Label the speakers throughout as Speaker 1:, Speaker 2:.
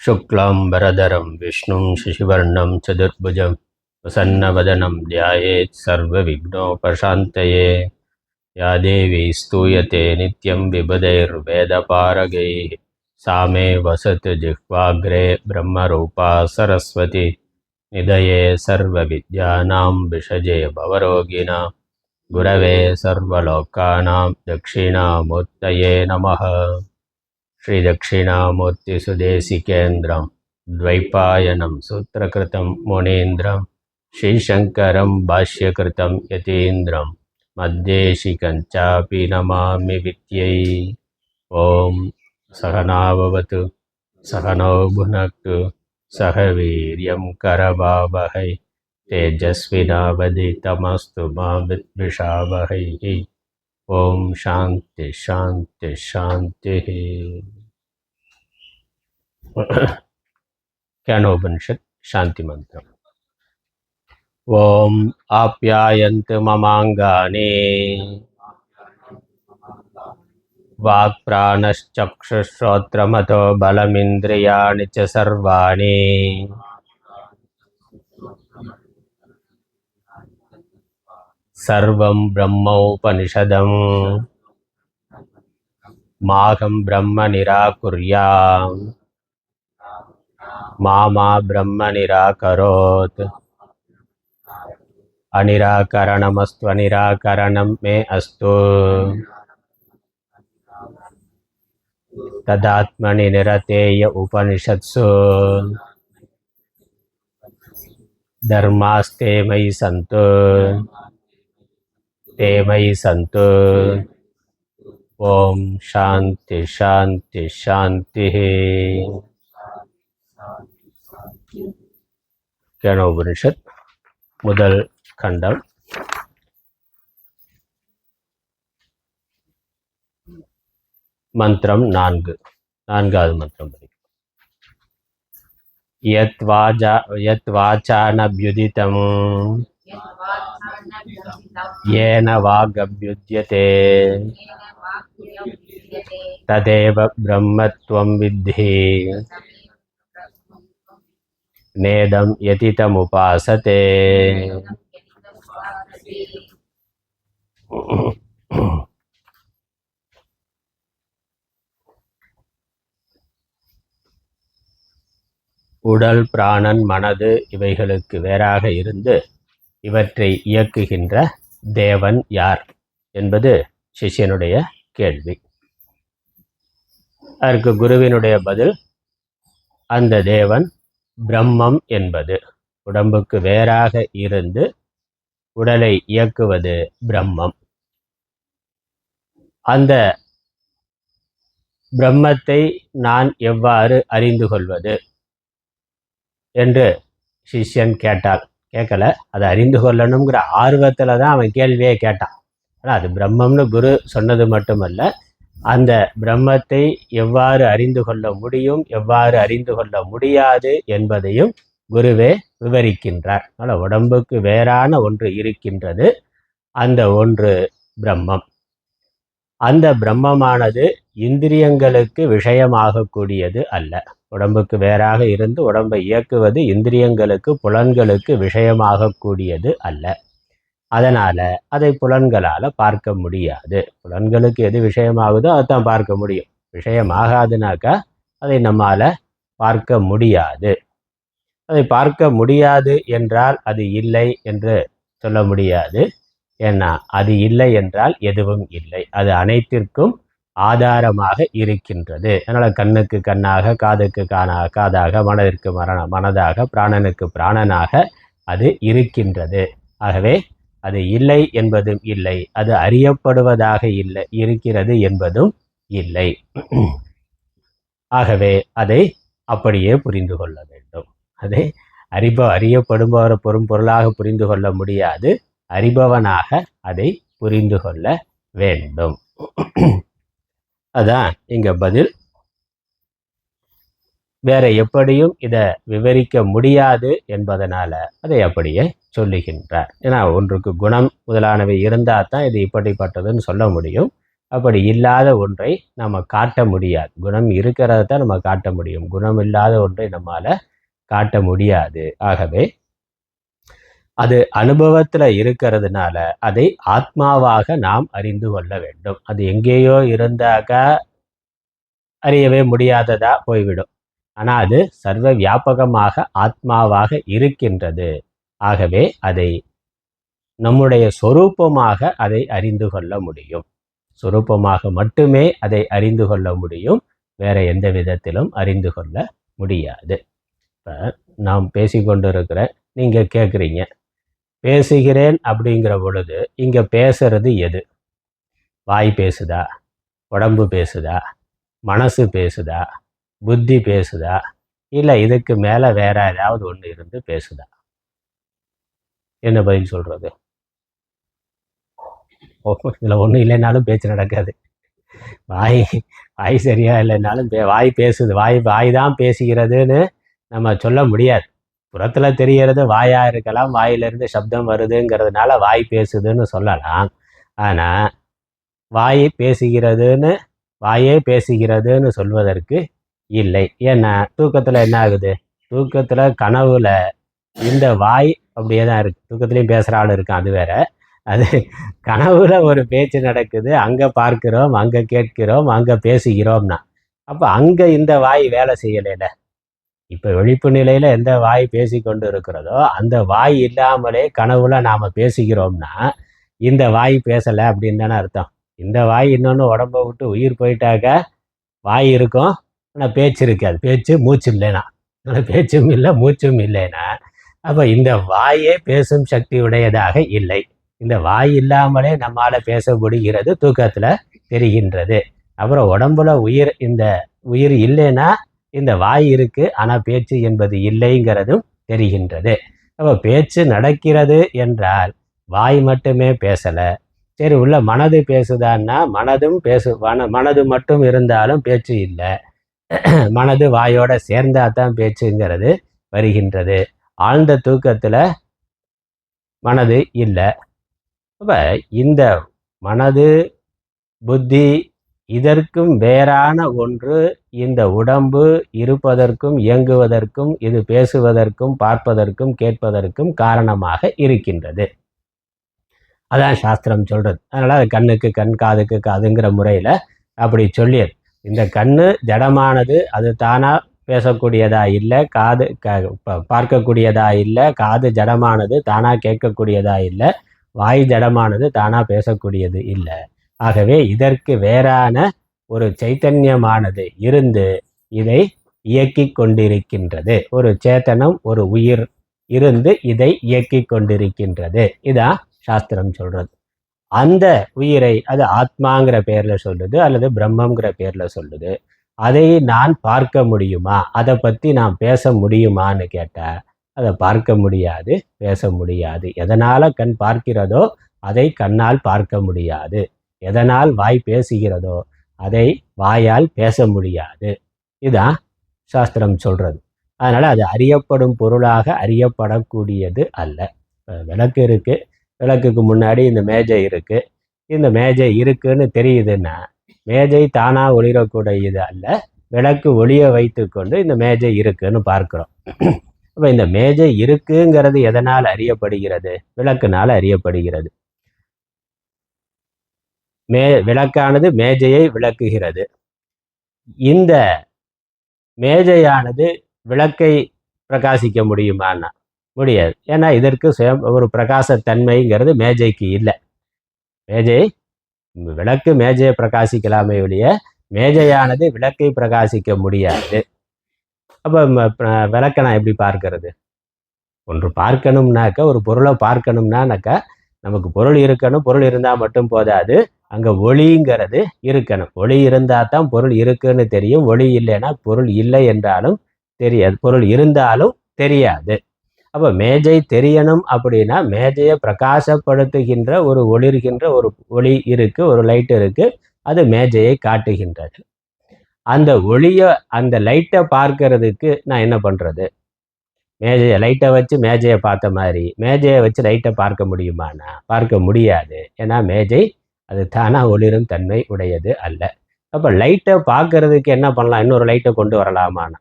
Speaker 1: शुक्लाम्बरधरं विष्णुं शशिवर्णं चतुर्भुजं प्रसन्नवदनं ध्यायेत् सर्वविघ्नोपशान्तये। या देवी स्तूयते नित्यं विबुधैर्वेदपारगैः सा मे वसतु जिह्वाग्रे ब्रह्मरूपा सरस्वती। निधये सर्वविद्यानां विषजे भवरोगिणां गुरवे सर्वलोकानां दक्षिणामूर्तये नमः। श्री दक्षिणामूर्तिसुदेशिकेन्द्रं द्वैपायनं सूत्रकृतं मुनीन्द्रं श्रीशङ्करं भाष्यकृतं यतीन्द्रं मद्देशिकं चापि नमामि विद्यै। ॐ सहना भवतु सहनौ भुनक्तु सह वीर्यं करवावहै तेजस्विनावधीतमस्तु मा विद्विषावहै। ओम शांति शांति शांति। ज्ञानोपनिषद शांति मंत्र। ओम आप्यायन्तु ममांगानि वाक्प्राणश्चक्षुश्रोत्रमथो बलमिन्द्रियाणि च सर्वाणि सर्वं ब्रह्मोपनिषदम् माहं ब्रह्म निराकुर्याम् मा ब्रह्म निराकरोत्। अनिराकरणमस्तु अनिराकरणं मे अस्तु। तदात्मनि निरतेय उपनिषत्सु धर्मास्ते मयि सन्तु ते मयि सन्तु। ओम शांति शांति शांति। கேனோபனிஷத் முதல் கண்டம். மந்திரம் 4. நான்காவது மந்திரம். யத் வாசானப்யுதிதம் येन वागभ्युद्यते तदेव ब्रह्मत्वं विद्धि नेदं यतितमुपासते। உடல் பிராணன் மனது இவைகளுக்கு வேறாக இருந்து இவற்றை இயக்குகின்ற தேவன் யார் என்பது சிஷ்யனுடைய கேள்வி. அதற்கு குருவினுடைய பதில், அந்த தேவன் பிரம்மம் என்பது. உடம்புக்கு வேறாக இருந்து உடலை இயக்குவது பிரம்மம். அந்த பிரம்மத்தை நான் எவ்வாறு அறிந்து கொள்வது என்று சிஷ்யன் கேட்கல. அதை அறிந்து கொள்ளணுங்கிற ஆர்வத்தில் தான் அவன் கேள்வியே கேட்டான். ஆனால் அது பிரம்மம்னு குரு சொன்னது மட்டுமல்ல, அந்த பிரம்மத்தை எவ்வாறு அறிந்து கொள்ள முடியும் எவ்வாறு அறிந்து கொள்ள முடியாது என்பதையும் குருவே விவரிக்கின்றார். அதனால் உடம்புக்கு வேறான ஒன்று இருக்கின்றது, அந்த ஒன்று பிரம்மம். அந்த பிரம்மமானது இந்திரியங்களுக்கு விஷயமாகக்கூடியது அல்ல. உடம்புக்கு வேறாக இருந்து உடம்பை இயக்குவது இந்திரியங்களுக்கு புலன்களுக்கு விஷயமாகக்கூடியது அல்ல. அதனால் அதை புலன்களால் பார்க்க முடியாது. புலன்களுக்கு எது விஷயமாகுதோ அதைத்தான் பார்க்க முடியும். விஷயமாகாதுனாக்கா அதை நம்மால் பார்க்க முடியாது. அதை பார்க்க முடியாது என்றால் அது இல்லை என்று சொல்ல முடியாது. ஏன்னா அது இல்லை என்றால் எதுவும் இல்லை. அது அனைத்திற்கும் ஆதாரமாக இருக்கின்றது. அதனால் கண்ணுக்கு கண்ணாக, காதுக்கு காதாக, மனதிற்கு மனதாக, பிராணனுக்கு பிராணனாக அது இருக்கின்றது. ஆகவே அது இல்லை என்பதும் இல்லை, அது அறியப்படுவதாக இல்லை இருக்கிறது என்பதும் இல்லை. ஆகவே அதை அப்படியே புரிந்து கொள்ள வேண்டும். அதை அறியப்படுபவர் பொருளாக புரிந்து கொள்ள முடியாது, அறிபவனாக அதை புரிந்து கொள்ள வேண்டும். அதான் இங்க பதில். வேற எப்படியும் இதை விவரிக்க முடியாது என்பதனால அதை அப்படியே சொல்லுகின்றார். ஏன்னா ஒன்றுக்கு குணம் முதலானவை இருந்தால் தான் இது இப்படிப்பட்டதுன்னு சொல்ல முடியும். அப்படி இல்லாத ஒன்றை நம்ம காட்ட முடியாது. குணம் இருக்கிறத தான் நம்ம காட்ட முடியும். குணம் இல்லாத ஒன்றை நம்மால் காட்ட முடியாது. ஆகவே அது அனுபவத்தில் இருக்கிறதுனால அதை ஆத்மாவாக நாம் அறிந்து கொள்ள வேண்டும். அது எங்கேயோ இருந்தாக்கா அறியவே முடியாததா போய்விடும். ஆனால் அது சர்வ வியாபகமாக ஆத்மாவாக இருக்கின்றது. ஆகவே அதை நம்முடைய சொரூபமாக அதை அறிந்து கொள்ள முடியும். சொரூபமாக மட்டுமே அதை அறிந்து கொள்ள முடியும். வேற எந்த விதத்திலும் அறிந்து கொள்ள முடியாது. இப்போ நாம் பேசிக்கொண்டிருக்கிற நீங்கள் கேட்குறீங்க, பேசுகிறேன் அப்படிங்கிற பொழுது இங்கே பேசுறது எது? வாய் பேசுதா, உடம்பு பேசுதா, மனசு பேசுதா, புத்தி பேசுதா, இல்லை இதுக்கு மேலே வேற ஏதாவது ஒன்று இருந்து பேசுதா? என்ன பதில் சொல்கிறது? இதில் ஒன்றும் இல்லைன்னாலும் பேச்சு நடக்காது. வாய் வாய் சரியா இல்லைன்னாலும் வாய் பேசுது. வாய் தான் பேசுகிறதுன்னு நம்ம சொல்ல முடியாது. புறத்தில் தெரிகிறது வாயாக இருக்கலாம், வாயிலிருந்து சப்தம் வருதுங்கிறதுனால வாய் பேசுதுன்னு சொல்லலாம். ஆனால் வாயை பேசுகிறதுன்னு வாயே பேசுகிறதுன்னு சொல்வதற்கு இல்லை. ஏன்னா தூக்கத்தில் என்ன ஆகுது? தூக்கத்தில் கனவுல இந்த வாய் அப்படியே தான் இருக்குது. தூக்கத்துலேயும் பேசுகிற ஆள் இருக்கான், அது வேற. அது கனவுல ஒரு பேச்சு நடக்குது, அங்கே பார்க்கிறோம், அங்கே கேட்கிறோம், அங்கே பேசுகிறோம்னா அப்போ அங்கே இந்த வாய் வேலை செய்யலைல. இப்போ விழிப்பு நிலையில் எந்த வாய் பேசி கொண்டு இருக்கிறதோ அந்த வாய் இல்லாமலே கனவுல நாம் பேசுகிறோம்னா இந்த வாய் பேசலை அப்படின்னு தானே அர்த்தம். இந்த வாய் இன்னொன்று உடம்பை விட்டு உயிர் போயிட்டாக்க வாய் இருக்கும், ஆனால் பேச்சு இருக்காது. பேச்சு மூச்சு இல்லைனா, பேச்சும் இல்லை மூச்சும் இல்லைன்னா அப்போ இந்த வாயே பேசும் சக்தி உடையதாக இல்லை. இந்த வாய் இல்லாமலே நம்மால் பேச முடிகிறது, தூக்கத்தில் தெரிகின்றது. அப்புறம் உடம்புல இந்த உயிர் இல்லைன்னா இந்த வாய் இருக்குது, ஆனால் பேச்சு என்பது இல்லைங்கிறதும் தெரிகின்றது. அப்போ பேச்சு நடக்கிறது என்றால் வாய் மட்டுமே பேசலை. சரி, உள்ள மனது பேசுதான்னா மனதும் மனது மட்டும் இருந்தாலும் பேச்சு இல்லை. மனது வாயோட சேர்ந்தா தான் பேச்சுங்கிறது வருகின்றது. ஆழ்ந்த தூக்கத்தில் மனது இல்லை. அப்போ இந்த மனது புத்தி இதற்கும் வேறான ஒன்று இந்த உடம்பு இருப்பதற்கும் இயங்குவதற்கும் இது பேசுவதற்கும் பார்ப்பதற்கும் கேட்பதற்கும் காரணமாக இருக்கின்றது. அதான் சாஸ்திரம் சொல்கிறது. அதனால் அது கண்ணுக்கு கண், காதுக்கு காதுங்கிற முறையில் அப்படி சொல்லியது. இந்த கண்ணு ஜடமானது, அது தானாக பேசக்கூடியதா இல்லை, காது பார்க்கக்கூடியதா இல்லை, காது ஜடமானது தானாக கேட்கக்கூடியதா இல்லை, வாய் ஜடமானது தானாக பேசக்கூடியது இல்லை. ஆகவே இதற்கு வேறான ஒரு சைத்தன்யமானது இருந்து இதை இயக்கி கொண்டிருக்கின்றது. ஒரு சேத்தனம், ஒரு உயிர் இருந்து இதை இயக்கி கொண்டிருக்கின்றது. இதான் சாஸ்திரம் சொல்கிறது. அந்த உயிரை அது ஆத்மாங்கிற பேரில் சொல்லுது அல்லது பிரம்மங்கிற பேரில் சொல்லுது. அதை நான் பார்க்க முடியுமா, அதை பற்றி நான் பேச முடியுமான்னு கேட்டால் அதை பார்க்க முடியாது, பேச முடியாது. எதனால் கண் பார்க்கிறதோ அதை கண்ணால் பார்க்க முடியாது. எதனால் வாய் பேசுகிறதோ அதை வாயால் பேச முடியாது. இதுதான் சாஸ்திரம் சொல்கிறது. அதனால் அது அறியப்படும் பொருளாக அறியப்படக்கூடியது அல்ல. விளக்கு இருக்குது, விளக்குக்கு முன்னாடி இந்த மேஜை இருக்குது. இந்த மேஜை இருக்குன்னு தெரியுதுன்னா மேஜை தானாக ஒளிரக்கூடியது அல்ல, விளக்கு ஒளிய வைத்து கொண்டு இந்த மேஜை இருக்குன்னு பார்க்குறோம். அப்போ இந்த மேஜை இருக்குங்கிறது எதனால் அறியப்படுகிறது? விளக்குனால் அறியப்படுகிறது. விளக்கானது மேஜையை விளக்குகிறது. இந்த மேஜையானது விளக்கை பிரகாசிக்க முடியுமான்னா முடியாது. ஏன்னா இதற்கு ஒரு பிரகாசத்தன்மைங்கிறது மேஜைக்கு இல்லை. விளக்கு மேஜையை பிரகாசிக்கலாமே ஒழிய மேஜையானது விளக்கை பிரகாசிக்க முடியாது. அப்போ விளக்கை நான் எப்படி பார்க்கறது? ஒன்று பார்க்கணும்னாக்கா, ஒரு பொருளை பார்க்கணும்னாக்கா நமக்கு பொருள் இருக்கணும். பொருள் இருந்தால் மட்டும் போதாது, அங்கே ஒளிங்கிறது இருக்கணும். ஒளி இருந்தால் தான் பொருள் இருக்குன்னு தெரியும். ஒளி இல்லைன்னா பொருள் இல்லை என்றாலும் தெரியாது, பொருள் இருந்தாலும் தெரியாது. அப்போ மேஜை தெரியணும் அப்படின்னா மேஜையை பிரகாசப்படுத்துகின்ற ஒரு ஒளிர்கின்ற ஒரு ஒளி இருக்குது, ஒரு லைட் இருக்குது, அது மேஜையை காட்டுகின்றது. அந்த ஒளியை, அந்த லைட்டை பார்க்கறதுக்கு நான் என்ன பண்ணுறது? மேஜையை லைட்டை வச்சு மேஜையை பார்த்த மாதிரி மேஜையை வச்சு லைட்டை பார்க்க முடியுமானா பார்க்க முடியாது. ஏன்னா மேஜை அது தானாக ஒளிரும் தன்மை உடையது அல்ல. அப்போ லைட்டை பார்க்கறதுக்கு என்ன பண்ணலாம்? இன்னொரு லைட்டை கொண்டு வரலாமான்னா,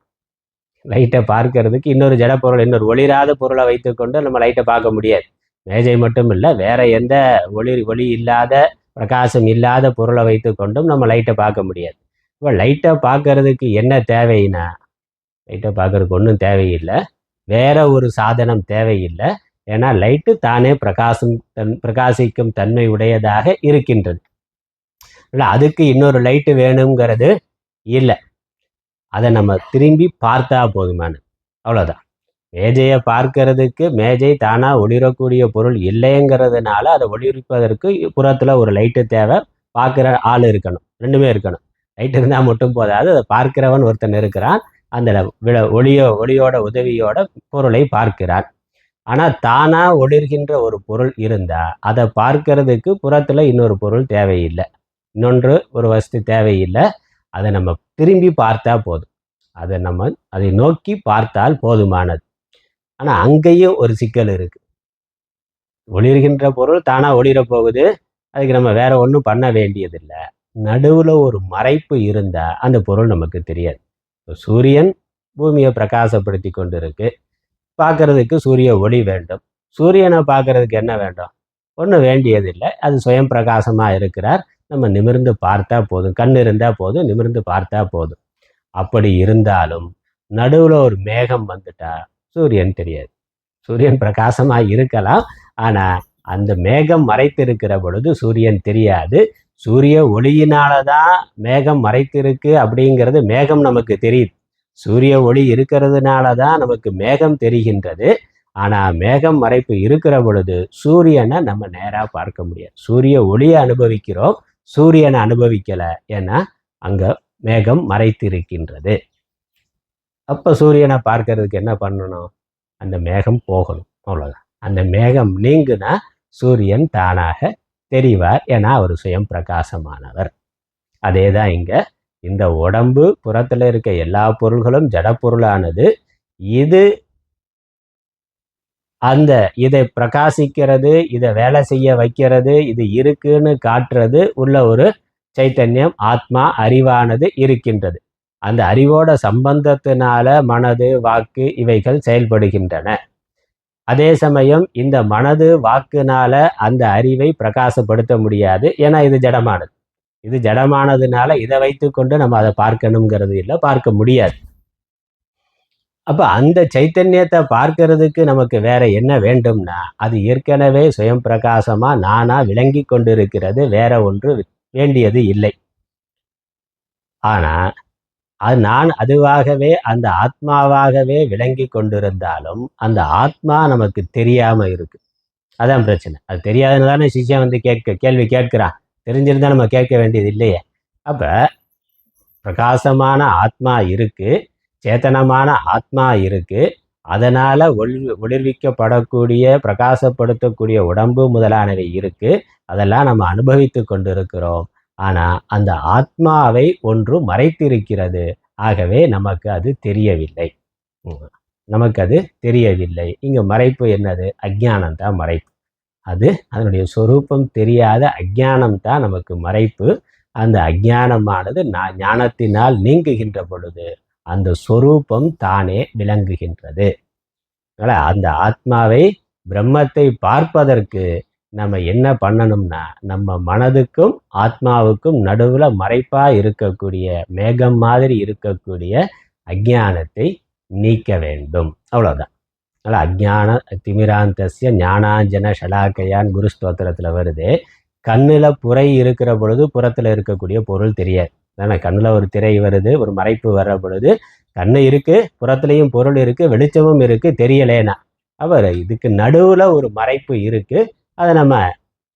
Speaker 1: லைட்டை பார்க்கறதுக்கு இன்னொரு ஜடப்பொருள், இன்னொரு ஒளிராத பொருளை வைத்துக்கொண்டு நம்ம லைட்டை பார்க்க முடியாது. மேஜை மட்டும் இல்லை, வேற எந்த ஒளி இல்லாத பிரகாசம் இல்லாத பொருளை வைத்துக்கொண்டும் நம்ம லைட்டை பார்க்க முடியாது. இப்போ லைட்டை பார்க்கறதுக்கு என்ன தேவைன்னா, லைட்டை பார்க்கறதுக்கு ஒன்றும் தேவையில்லை, வேற ஒரு சாதனம் தேவையில்லை. ஏன்னா லைட்டு தானே பிரகாசிக்கும் தன்மை உடையதாக இருக்கின்றது. இல்லை அதுக்கு இன்னொரு லைட்டு வேணுங்கிறது இல்லை. அதை நம்ம திரும்பி பார்த்தா போதுமானது, அவ்வளோதான். மேஜையை பார்க்கறதுக்கு மேஜை தானாக ஒளிரக்கூடிய பொருள் இல்லைங்கிறதுனால அதை ஒளிர்ப்பதற்கு புறத்தில் ஒரு லைட்டு தேவை, பார்க்குற ஆள் இருக்கணும், ரெண்டுமே இருக்கணும். லைட் இருந்தால் மட்டும் போதாது, அதை பார்க்கிறவன் ஒருத்தன் இருக்கிறான், அந்த ஒளியோட உதவியோட பொருளை பார்க்கிறான். ஆனால் தானாக ஒளிர்கின்ற ஒரு பொருள் இருந்தால் அதை பார்க்கறதுக்கு புறத்தில் இன்னொரு பொருள் தேவையில்லை, இன்னொன்று ஒரு வஸ்து தேவையில்லை. அதை நம்ம திரும்பி பார்த்தா போதும், அதை நோக்கி பார்த்தால் போதுமானது. ஆனால் அங்கேயும் ஒரு சிக்கல் இருக்குது. ஒளிர்கின்ற பொருள் தானாக ஒளிரப் போகுது, அதுக்கு நம்ம வேற ஒன்றும் பண்ண வேண்டியதில்லை. நடுவில் ஒரு மறைப்பு இருந்தால் அந்த பொருள் நமக்கு தெரியாது. சூரியன் பூமியை பிரகாசப்படுத்தி கொண்டு இருக்கு, பார்க்கறதுக்கு சூரிய ஒளி வேண்டும். சூரியனை பார்க்கறதுக்கு என்ன வேண்டும்? ஒன்றும் வேண்டியதில்லை, அது சுயம் பிரகாசமாக இருக்கிறார், நம்ம நிமிர்ந்து பார்த்தா போதும், கண் இருந்தால் போதும், நிமிர்ந்து பார்த்தா போதும். அப்படி இருந்தாலும் நடுவில் ஒரு மேகம் வந்துட்டா சூரியன் தெரியாது. சூரியன் பிரகாசமாக இருக்கலாம், ஆனால் அந்த மேகம் மறைத்திருக்கிற பொழுது சூரியன் தெரியாது. சூரிய ஒளியினால தான் மேகம் மறைத்திருக்கு அப்படிங்கிறது மேகம் நமக்கு தெரியுது. சூரிய ஒளி இருக்கிறதுனால தான் நமக்கு மேகம் தெரிகின்றது. ஆனால் மேகம் மறைப்பு இருக்கிற பொழுது சூரியனை நம்ம நேராக பார்க்க முடியாது. சூரிய ஒளியை அனுபவிக்கிறோம், சூரியனை அனுபவிக்கலை, ஏன்னா அங்கே மேகம் மறைத்திருக்கின்றது. அப்போ சூரியனை பார்க்கறதுக்கு என்ன பண்ணணும்? அந்த மேகம் போகணும், அவ்வளோதான். அந்த மேகம் நீங்குனா சூரியன் தானாக தெரிவார், ஏன்னா அவர் சுயம் பிரகாசமானவர். அதே தான் இங்கே இந்த உடம்பு புறத்தில் இருக்க எல்லா பொருள்களும் ஜடப்பொருளானது. இதை பிரகாசிக்கிறது, இதை வேலை செய்ய வைக்கிறது, இது இருக்குன்னு காட்டுறது உள்ள ஒரு சைத்தன்யம், ஆத்மா, அறிவானது இருக்கின்றது. அந்த அறிவோட சம்பந்தத்தினால மனது, வாக்கு இவைகள் செயல்படுகின்றன. அதே சமயம் இந்த மனது வாக்குனால அந்த அறிவை பிரகாசப்படுத்த முடியாது, ஏன்னா இது ஜடமானது. இது ஜடமானதுனால இதை வைத்துக்கொண்டு நம்ம அதை பார்க்கணுங்கிறது இல்லை, பார்க்க முடியாது. அப்போ அந்த சைத்தன்யத்தை பார்க்கறதுக்கு நமக்கு வேற என்ன வேண்டும்னா, அது ஏற்கனவே சுயம் பிரகாசமாக நானாக விளங்கி கொண்டிருக்கிறது, வேற ஒன்று வேண்டியது இல்லை. ஆனால் நான் அதுவாகவே அந்த ஆத்மாவாகவே விளங்கி கொண்டிருந்தாலும் அந்த ஆத்மா நமக்கு தெரியாமல் இருக்கு. அதான் பிரச்சனை. அது தெரியாதுன்னு தானே சிஷ்யன் வந்து கேள்வி கேட்கிறான். தெரிஞ்சிருந்தா நம்ம கேட்க வேண்டியது இல்லையே. அப்போ பிரகாசமான ஆத்மா இருக்கு, சேத்தனமான ஆத்மா இருக்கு, அதனால் ஒளிர்விக்கப்படக்கூடிய பிரகாசப்படுத்தக்கூடிய உடம்பு முதலானவை இருக்கு, அதெல்லாம் நம்ம அனுபவித்து கொண்டிருக்கிறோம். ஆனால் அந்த ஆத்மாவை ஒன்று மறைத்திருக்கிறது, ஆகவே நமக்கு அது தெரியவில்லை. இங்கே மறைப்பு என்னது? அஜ்ஞானம் தான் மறைப்பு. அதனுடைய சொரூபம் தெரியாத அஜ்ஞானம் தான் நமக்கு மறைப்பு. அந்த அஜ்ஞானமானது ஞானத்தினால் நீங்குகின்ற பொழுது அந்த சொரூபம் தானே விளங்குகின்றது. அதனால் அந்த ஆத்மாவை, பிரம்மத்தை பார்ப்பதற்கு நம்ம என்ன பண்ணணும்னா, நம்ம மனதுக்கும் ஆத்மாவுக்கும் நடுவில் மறைப்பாக இருக்கக்கூடிய மேகம் மாதிரி இருக்கக்கூடிய அஜ்ஞானத்தை நீக்க வேண்டும், அவ்வளோதான். அதனால் அஜ்ஞான திமிராந்தஸ்ய ஞானாஞ்சன ஷலாக்கையான் குரு ஸ்தோத்திரத்தில் வருது. கண்ணில் புரை இருக்கிற பொழுது புறத்தில் இருக்கக்கூடிய பொருள் தெரியாது. ஆனால் கண்ணில் ஒரு திரை வருது, ஒரு மறைப்பு வர்ற பொழுது கண்ணு இருக்குது, புறத்துலேயும் பொருள் இருக்குது, வெளிச்சமும் இருக்குது, தெரியலேனா அவர் இதுக்கு நடுவில் ஒரு மறைப்பு இருக்குது. அதை நம்ம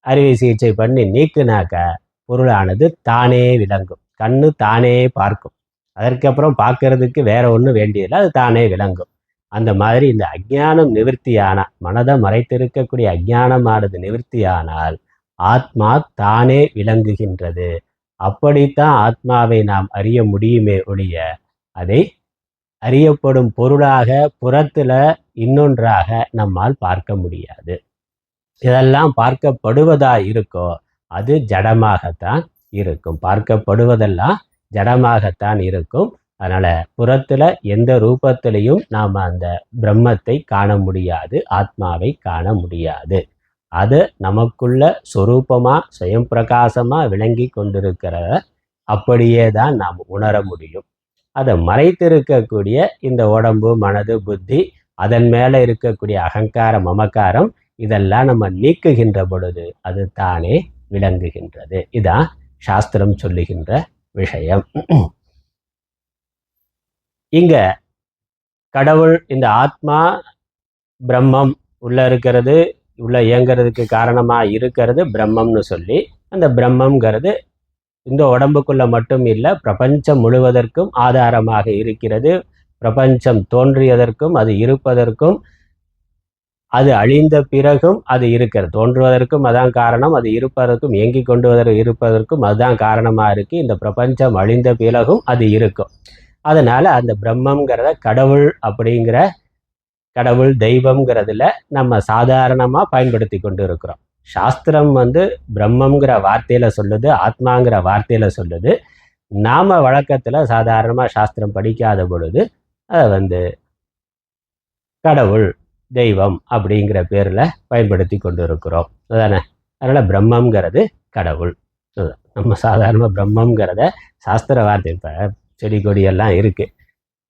Speaker 1: அறுவை சிகிச்சை பண்ணி நீக்குனாக்க பொருளானது தானே விளங்கும், கண்ணு தானே பார்க்கும். அதற்கப்புறம் பார்க்கறதுக்கு வேற ஒன்றும் வேண்டியதில்லை, அது தானே விளங்கும். அந்த மாதிரி இந்த அஜ்ஞானம் நிவர்த்தியானால், மனதை மறைத்திருக்கக்கூடிய அஜ்ஞானமானது நிவர்த்தியானால் ஆத்மா தானே விளங்குகின்றது. அப்படித்தான் ஆத்மாவை நாம் அறிய முடியுமே ஒழிய அதை அறியப்படும் பொருளாக புறத்தில் இன்னொன்றாக நம்மால் பார்க்க முடியாது. இதெல்லாம் பார்க்கப்படுவதா இருக்கோ அது ஜடமாகத்தான் இருக்கும். பார்க்கப்படுவதெல்லாம் ஜடமாகத்தான் இருக்கும். அதனால புறத்துல எந்த ரூபத்திலையும் நாம் அந்த பிரம்மத்தை காண முடியாது, ஆத்மாவை காண முடியாது. அது நமக்குள்ள சொரூபமா சுயம் பிரகாசமா விளங்கி கொண்டிருக்கிறத அப்படியே தான் நாம் உணர முடியும். அதை மறைத்திருக்கக்கூடிய இந்த உடம்பு, மனது, புத்தி, அதன் மேலே இருக்கக்கூடிய அகங்காரம், மமக்காரம், இதெல்லாம் நம்ம நீக்குகின்ற பொழுது அது தானே விளங்குகின்றது. இதான் சாஸ்திரம் சொல்லுகின்ற விஷயம். இங்க கடவுள், இந்த ஆத்மா பிரம்மம் உள்ள இருக்கிறது, உள்ள இயங்கிறதுக்கு காரணமா இருக்கிறது பிரம்மம்னு சொல்லி, அந்த பிரம்மங்கிறது இந்த உடம்புக்குள்ள மட்டும் இல்லை, பிரபஞ்சம் முழுவதற்கும் ஆதாரமாக இருக்கிறது. பிரபஞ்சம் தோன்றியதற்கும் அது இருப்பதற்கும், அது அழிந்த பிறகும் அது இருக்கிறது. தோன்றுவதற்கும் அதான் காரணம், அது இருப்பதற்கும் இயங்கி கொண்டு இருப்பதற்கும் அதுதான் காரணமாக இருக்குது. இந்த பிரபஞ்சம் அழிந்த பிறகும் அது இருக்கும். அதனால் அந்த பிரம்மங்கிறத கடவுள் அப்படிங்கிற, கடவுள் தெய்வம்ங்கிறதுல நம்ம சாதாரணமாக பயன்படுத்தி கொண்டு இருக்கிறோம். சாஸ்திரம் பிரம்மங்கிற வார்த்தையில் சொல்லுது, ஆத்மாங்கிற வார்த்தையில் சொல்லுது. நாம் வழக்கத்தில் சாதாரணமாக சாஸ்திரம் படிக்காத பொழுது அதை கடவுள், தெய்வம் அப்படிங்கிற பேரில் பயன்படுத்தி கொண்டு இருக்கிறோம். அதானே? அதனால் பிரம்மங்கிறது கடவுள். நம்ம சாதாரணமாக பிரம்மங்கிறத சாஸ்திர வார்த்தை, இப்போ செடி கொடியெல்லாம் இருக்குது,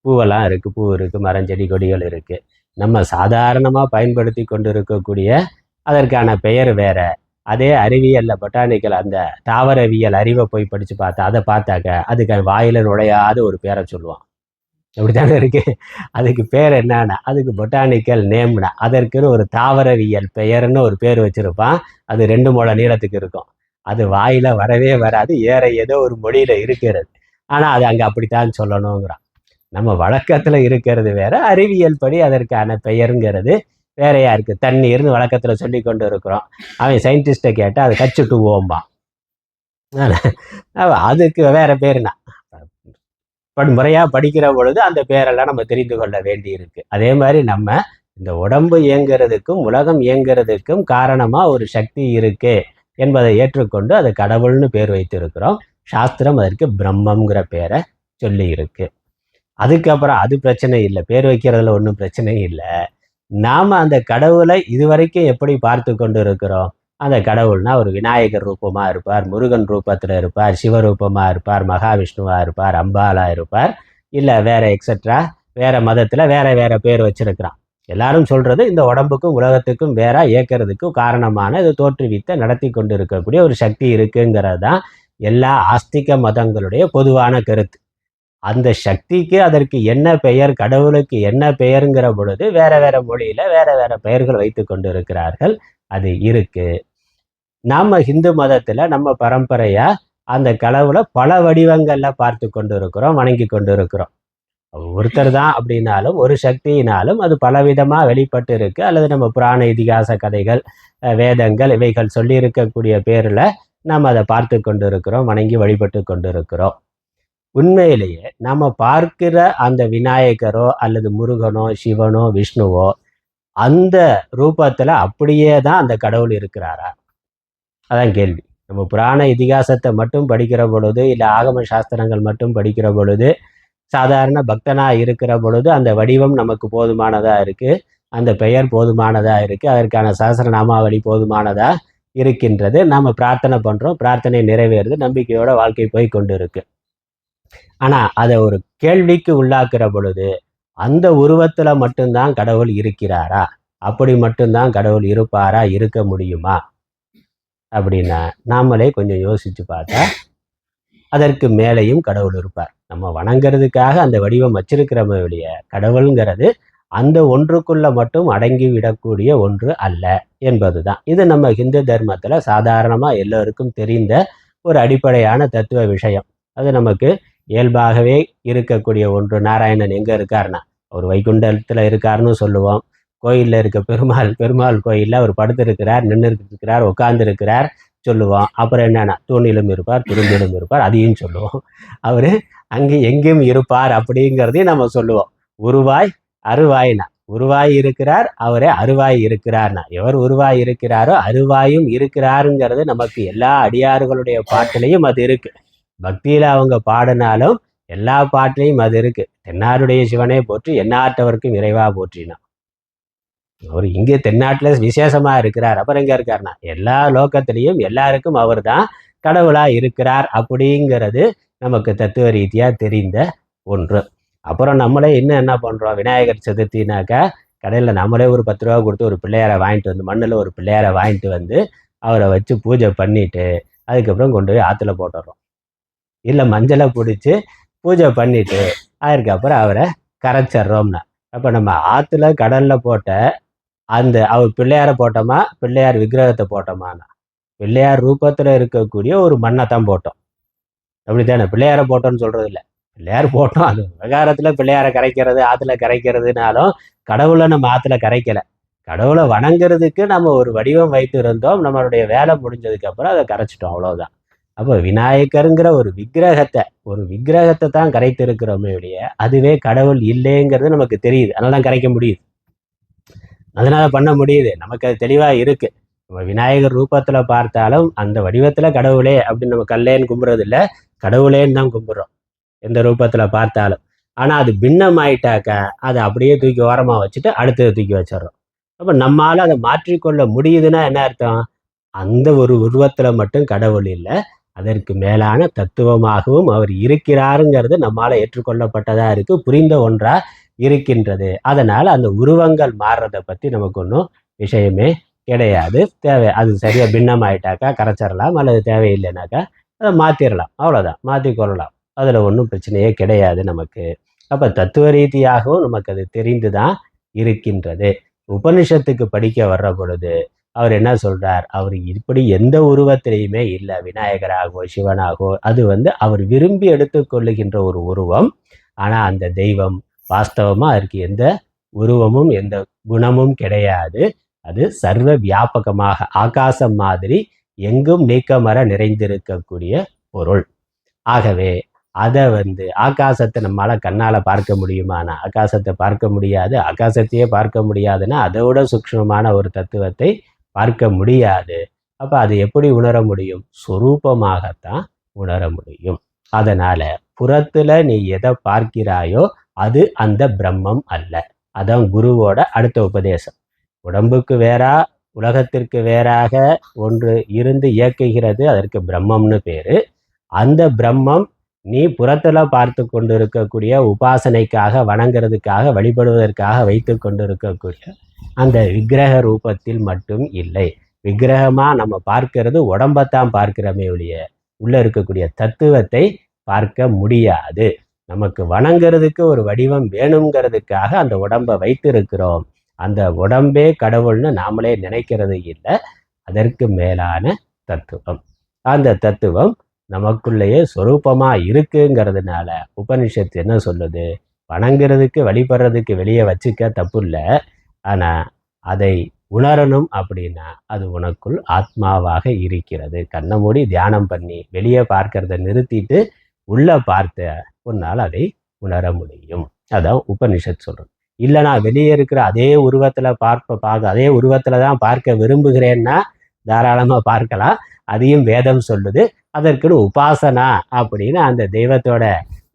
Speaker 1: பூவெல்லாம் இருக்குது, பூ இருக்குது, மரம், செடி, கொடிகள் இருக்குது. நம்ம சாதாரணமாக பயன்படுத்தி கொண்டு இருக்கக்கூடிய அதற்கான பெயர் வேற. அதே அறிவியலில் பொட்டானிக்கல், அந்த தாவரவியல் அறிவை போய் படித்து பார்த்தா, அதை பார்த்தாக்க அதுக்கு வாயில் நுழையாத ஒரு பேரை சொல்லுவான். அப்படித்தானே இருக்கு. அதுக்கு பேர் என்னன்னா, அதுக்கு பொட்டானிக்கல் நேம்னா, அதற்குன்னு ஒரு தாவரவியல் பெயர்னு ஒரு பேர் வச்சிருப்பான். அது 2 முழ நீளத்துக்கு இருக்கும். அது வாயில வரவே வராது, ஏற ஏதோ ஒரு மொழியில இருக்கிறது. ஆனால் அது அங்கே அப்படித்தான் சொல்லணுங்கிறான். நம்ம வழக்கத்தில் இருக்கிறது வேற, அறிவியல் படி அதற்கான பெயருங்கிறது வேறையா இருக்கு. தண்ணீர்னு வழக்கத்தில் சொல்லி கொண்டு இருக்கிறோம். அவன் சயின்டிஸ்ட்டை கேட்டால் அது கச்சுட்டு ஓம்பான். அதுக்கு வேற பேருனா, முறையாக படிக்கிற பொழுது அந்த பேரெல்லாம் நம்ம தெரிந்து கொள்ள வேண்டி இருக்கு. அதே மாதிரி நம்ம இந்த உடம்பு இயங்கிறதுக்கும் உலகம் இயங்கிறதுக்கும் காரணமாக ஒரு சக்தி இருக்கு என்பதை ஏற்றுக்கொண்டு அது கடவுள்னு பேர் வைத்திருக்கிறோம். சாஸ்திரம் அதற்கு பிரம்மங்கிற பேரை சொல்லி இருக்கு. அதுக்கப்புறம் அது பிரச்சனை இல்லை, பேர் வைக்கிறதுல ஒன்றும் பிரச்சனை இல்லை. நாம் அந்த கடவுளை இதுவரைக்கும் எப்படி பார்த்து கொண்டு இருக்கிறோம்? அந்த கடவுள்னா ஒரு விநாயகர் ரூபமாக இருப்பார், முருகன் ரூபத்தில் இருப்பார், சிவரூபமாக இருப்பார், மகாவிஷ்ணுவாக இருப்பார், அம்பாலாக இருப்பார், இல்லை வேற எக்ஸட்ரா வேற மதத்தில் வேற வேற பேர் வச்சிருக்கிறான். எல்லாரும் சொல்றது இந்த உடம்புக்கும் உலகத்துக்கும் வேற இயக்கிறதுக்கும் காரணமான இது தோற்றுவித்த நடத்தி கொண்டு இருக்கக்கூடிய ஒரு சக்தி இருக்குங்கிறது தான் எல்லா ஆஸ்திக மதங்களுடைய பொதுவான கருத்து. அந்த சக்திக்கு அதற்கு என்ன பெயர், கடவுளுக்கு என்ன பெயருங்கிற பொழுது வேற வேற மொழியில வேற வேற பெயர்கள் வைத்து கொண்டு இருக்கிறார்கள். அது இருக்கு. நாம இந்து மதத்துல நம்ம பரம்பரையா அந்த கடவுளை பல வடிவங்கள்ல பார்த்து கொண்டு இருக்கிறோம், வணங்கி கொண்டு இருக்கிறோம். ஒருத்தர் தான் அப்படின்னாலும் ஒரு சக்தியினாலும் அது பலவிதமா வெளிப்பட்டு இருக்கு. அல்லது நம்ம புராண இதிகாச கதைகள், வேதங்கள் இவைகள் சொல்லி இருக்கக்கூடிய பேர்ல நம்ம அதை பார்த்து கொண்டு இருக்கிறோம், வணங்கி வழிபட்டு கொண்டு இருக்கிறோம். உண்மையிலேயே நம்ம பார்க்கிற அந்த விநாயகரோ அல்லது முருகனோ சிவனோ விஷ்ணுவோ அந்த ரூபத்துல அப்படியே தான் அந்த கடவுள் இருக்கிறாரா? அதான் கேள்வி. நம்ம புராண இதிகாசத்தை மட்டும் படிக்கிற பொழுது, இல்லை ஆகம சாஸ்திரங்கள் மட்டும் படிக்கிற பொழுது, சாதாரண பக்தனா இருக்கிற பொழுது அந்த வடிவம் நமக்கு போதுமானதா இருக்கு, அந்த பெயர் போதுமானதா இருக்கு, அதற்கான சஹஸ்ர நாமாவளி போதுமானதா இருக்கின்றது. நாம பிரார்த்தனை பண்றோம், பிரார்த்தனை நிறைவேறுது, நம்பிக்கையோட வாழ்க்கை போய் கொண்டு இருக்கு. ஆனா அதை ஒரு கேள்விக்கு உள்ளாக்குற பொழுது அந்த உருவத்துல மட்டும்தான் கடவுள் இருக்கிறாரா, அப்படி மட்டும்தான் கடவுள் இருப்பாரா, இருக்க முடியுமா அப்படின்னா நாமளே கொஞ்சம் யோசிச்சு பார்த்தா அதற்கு மேலேயும் கடவுள் இருப்பார். நம்ம வணங்குறதுக்காக அந்த வடிவம் வச்சிருக்கிறோமே ஒழிய கடவுளுங்கிறது அந்த ஒன்றுக்குள்ள மட்டும் அடங்கி விடக்கூடிய ஒன்று அல்ல என்பதுதான். இது நம்ம ஹிந்து தர்மத்துல சாதாரணமா எல்லோருக்கும் தெரிந்த ஒரு அடிப்படையான தத்துவ விஷயம். அது நமக்கு இயல்பாகவே இருக்கக்கூடிய ஒன்று. நாராயணன் எங்க இருக்காருன்னா அவர் வைகுண்டத்துல இருக்காருன்னு சொல்லுவோம். கோயில்ல இருக்க பெருமாள் கோயில்ல அவர் படுத்திருக்கிறார், நின்று இருக்கிறார், உட்கார்ந்து இருக்கிறார் சொல்லுவோம். அப்புறம் என்னன்னா தூணிலும் இருப்பார், துரும்பிலும் இருப்பார், அதையும் சொல்லுவோம். அவரு அங்கே எங்கேயும் இருப்பார் அப்படிங்கிறதையும் நம்ம சொல்லுவோம். உருவாய் அருவாய்னா உருவாய் இருக்கிறார், அவரே அருவாய் இருக்கிறார்னா, எவர் உருவாய் இருக்கிறாரோ அருவாயும் இருக்கிறாருங்கிறது நமக்கு எல்லா அடியார்களுடைய பாட்டிலையும் அது இருக்கு. பக்தியில அவங்க பாடினாலும் எல்லா பாட்டிலையும் அது இருக்கு. தென்னாருடைய சிவனே போற்றி, எந்நாட்டவருக்கும் இறைவா போற்றினா. அவர் இங்கே தென்னாட்டுல விசேஷமா இருக்கிறார். அப்புறம் எங்க இருக்காருன்னா எல்லா லோகத்திலையும் எல்லாருக்கும் அவர் தான் கடவுளா இருக்கிறார் அப்படிங்கிறது நமக்கு தத்துவ ரீதியா தெரிந்த ஒன்று. அப்புறம் நம்மளே இன்னும் என்ன பண்றோம், விநாயகர் சதுர்த்தினாக்கா கடையில் நம்மளே ஒரு 10 ரூபா கொடுத்து ஒரு பிள்ளையாரை வாங்கிட்டு வந்து, மண்ணில் ஒரு பிள்ளையாரை வாங்கிட்டு வந்து அவரை வச்சு பூஜை பண்ணிட்டு அதுக்கப்புறம் கொண்டு போய் ஆற்றுல போட்டுடுறோம். இல்லை மஞ்சளை பிடிச்சி பூஜை பண்ணிட்டு அதுக்கப்புறம் அவரை கரைச்சிட்றோம்னா, அப்போ நம்ம ஆற்றுல கடலில் போட்ட அந்த அவர் பிள்ளையாரை போட்டோமா, பிள்ளையார் விக்கிரகத்தை போட்டோமானா, பிள்ளையார் ரூபத்தில் இருக்கக்கூடிய ஒரு மண்ணை தான் போட்டோம். அப்படித்தானே? பிள்ளையாரை போட்டோம்னு சொல்றது இல்லை, பிள்ளையார் போட்டோம். அது விவகாரத்தில் பிள்ளையாரை கரைக்கிறது ஆற்றுல கரைக்கிறதுனாலும் கடவுளை நம்ம ஆற்றுல கரைக்கலை. கடவுளை வணங்குறதுக்கு நம்ம ஒரு வடிவம் வைத்து இருந்தோம், நம்மளுடைய வேலை முடிஞ்சதுக்கு அப்புறம் அதை கரைச்சிட்டோம், அவ்வளவுதான். அப்போ விநாயகருங்கிற ஒரு விக்கிரகத்தை தான் கரைத்து இருக்கிறோமே ஒழிய அதுவே கடவுள் இல்லைங்கிறது நமக்கு தெரியுது, அதனால தான் கரைக்க முடியுது, அதனால பண்ண முடியுது, நமக்கு அது தெளிவா இருக்கு. நம்ம விநாயகர் ரூபத்துல பார்த்தாலும் அந்த வடிவத்துல கடவுளே அப்படின்னு நம்ம கல்லேன்னு கும்பிட்றது இல்லை, கடவுளேன்னு தான் கும்பிட்றோம் எந்த ரூபத்துல பார்த்தாலும். ஆனா அது பின்னம் ஆயிட்டாக்கா அதை அப்படியே தூக்கி ஓரமா வச்சுட்டு அடுத்ததை தூக்கி வச்சிடறோம். அப்ப நம்மால அதை மாற்றிக்கொள்ள முடியுதுன்னா என்ன அர்த்தம், அந்த ஒரு உருவத்துல மட்டும் கடவுள் இல்லை, அதற்கு மேலான தத்துவமாகவும் அவர் இருக்கிறாருங்கிறது நம்மால ஏற்றுக்கொள்ளப்பட்டதா இருக்கு, புரிந்த ஒன்றா இருக்கின்றது. அதனால அந்த உருவங்கள் மாறுறதை பத்தி நமக்கு ஒன்றும் விஷயமே கிடையாது. அது சரியா பின்னம் ஆயிட்டாக்கா கரைச்சிடலாம், அல்லது தேவையில்லைனாக்கா அதை மாத்திரலாம், அவ்வளவுதான், மாத்திக்கொள்ளலாம். அதுல ஒன்றும் பிரச்சனையே கிடையாது நமக்கு. அப்ப தத்துவ ரீதியாகவும் நமக்கு அது தெரிந்துதான் இருக்கின்றது. உபனிஷத்துக்கு படிக்க வர்ற பொழுது அவர் என்ன சொல்றார், அவர் இப்படி எந்த உருவத்திலையுமே இல்லை, விநாயகராகவோ சிவனாகவோ, அது அவர் விரும்பி எடுத்துக்கொள்ளுகின்ற ஒரு உருவம். ஆனா அந்த தெய்வம் வாஸ்தவமா அதற்கு எந்த உருவமும் எந்த குணமும் கிடையாது. அது சர்வ வியாபகமாக ஆகாசம் மாதிரி எங்கும் நீக்கமர நிறைந்திருக்கக்கூடிய பொருள். ஆகவே அதை ஆகாசத்தை நம்மளால கண்ணால பார்க்க முடியுமானா ஆகாசத்தை பார்க்க முடியாது, ஆகாசத்தையே பார்க்க முடியாதுன்னா அதோட சூக்ஷ்மமான ஒரு தத்துவத்தை பார்க்க முடியாது. அப்ப அது எப்படி உணர முடியும், சொரூபமாகத்தான் உணர முடியும். அதனால புறத்துல நீ எதை பார்க்கிறாயோ அது அந்த பிரம்மம் அல்ல. அதான் குருவோட அடுத்த உபதேசம். உடம்புக்கு வேறா உலகத்திற்கு வேறாக ஒன்று இருந்து இயக்குகிறது, அதற்கு பிரம்மம்னு பேரு. அந்த பிரம்மம் நீ புறத்துல பார்த்து கொண்டு இருக்கக்கூடிய உபாசனைக்காக வணங்குறதுக்காக வழிபடுவதற்காக வைத்து கொண்டு இருக்கக்கூடிய அந்த விக்கிரக ரூபத்தில் மட்டும் இல்லை. விக்கிரகமா நம்ம பார்க்கிறது உடம்பத்தான் பார்க்கிறோமே ஒழிய உள்ள இருக்கக்கூடிய தத்துவத்தை பார்க்க முடியாது. நமக்கு வணங்குறதுக்கு ஒரு வடிவம் வேணுங்கிறதுக்காக அந்த உடம்பை வைத்திருக்கிறோம். அந்த உடம்பே கடவுள்னு நாமளே நினைக்கிறது இல்லை, அதற்கு மேலான தத்துவம். அந்த தத்துவம் நமக்குள்ளேயே சொரூபமா இருக்குங்கிறதுனால உபனிஷத்து என்ன சொல்லுது, வணங்குறதுக்கு வழிபடுறதுக்கு வெளியே வச்சுக்க தப்பு இல்லை, ஆனா அதை உணரணும் அப்படின்னா அது உனக்குள் ஆத்மாவாக இருக்கிறது. கண்ணை மூடி தியானம் பண்ணி வெளியே பார்க்கறத நிறுத்திட்டு உள்ள பார்த்த உன்னால் அதை உணர முடியும். அதான் உபனிஷத் சொல்றது. இல்லை நான் வெளியே இருக்கிற அதே உருவத்துல அதே உருவத்துல தான் பார்க்க விரும்புகிறேன்னா தாராளமா பார்க்கலாம், அதையும் வேதம் சொல்லுது. அதற்குன்னு உபாசனா அப்படின்னு அந்த தெய்வத்தோட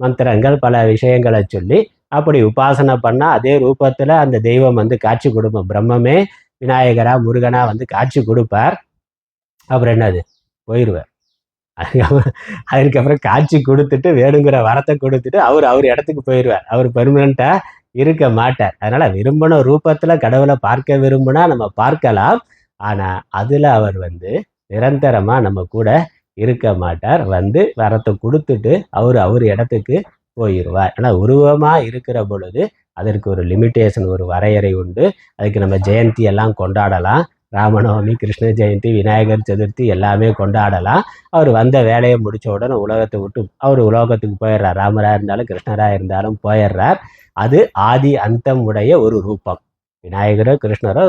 Speaker 1: மந்திரங்கள் பல விஷயங்களை சொல்லி அப்படி உபாசனை பண்ணா அதே ரூபத்துல அந்த தெய்வம் காட்சி கொடுப்போம். பிரம்மமே விநாயகரா முருகனா காட்சி கொடுப்பார். அப்புறம் என்னது, போயிடுவார். அதுக்கப்புறம் காட்சி கொடுத்துட்டு வேணுங்கிற வரத்தை கொடுத்துட்டு அவர் இடத்துக்கு போயிடுவார். அவர் பெர்மனண்டா இருக்க மாட்டார். அதனால விரும்பின ரூபத்துல கடவுளை பார்க்க விரும்பினா நம்ம பார்க்கலாம், ஆனா அதுல அவர் நிரந்தரமா நம்ம கூட இருக்க மாட்டார். வரத்தை கொடுத்துட்டு அவர் இடத்துக்கு போயிடுவார். ஆனால் உருவமா இருக்கிற பொழுது அதற்கு ஒரு லிமிட்டேஷன், ஒரு வரையறை உண்டு. அதுக்கு நம்ம ஜெயந்தி எல்லாம் கொண்டாடலாம், ராமநவமி, கிருஷ்ண ஜெயந்தி, விநாயகர் சதுர்த்தி எல்லாமே கொண்டாடலாம். அவர் வந்த வேலையை முடிச்ச உடனே உலகத்தை விட்டு அவர் உலோகத்துக்கு போயிடுறார். ராமராக இருந்தாலும் கிருஷ்ணராக இருந்தாலும் போயிடுறார். அது ஆதி அந்தம் உடைய ஒரு ரூபம். விநாயகரோ கிருஷ்ணரோ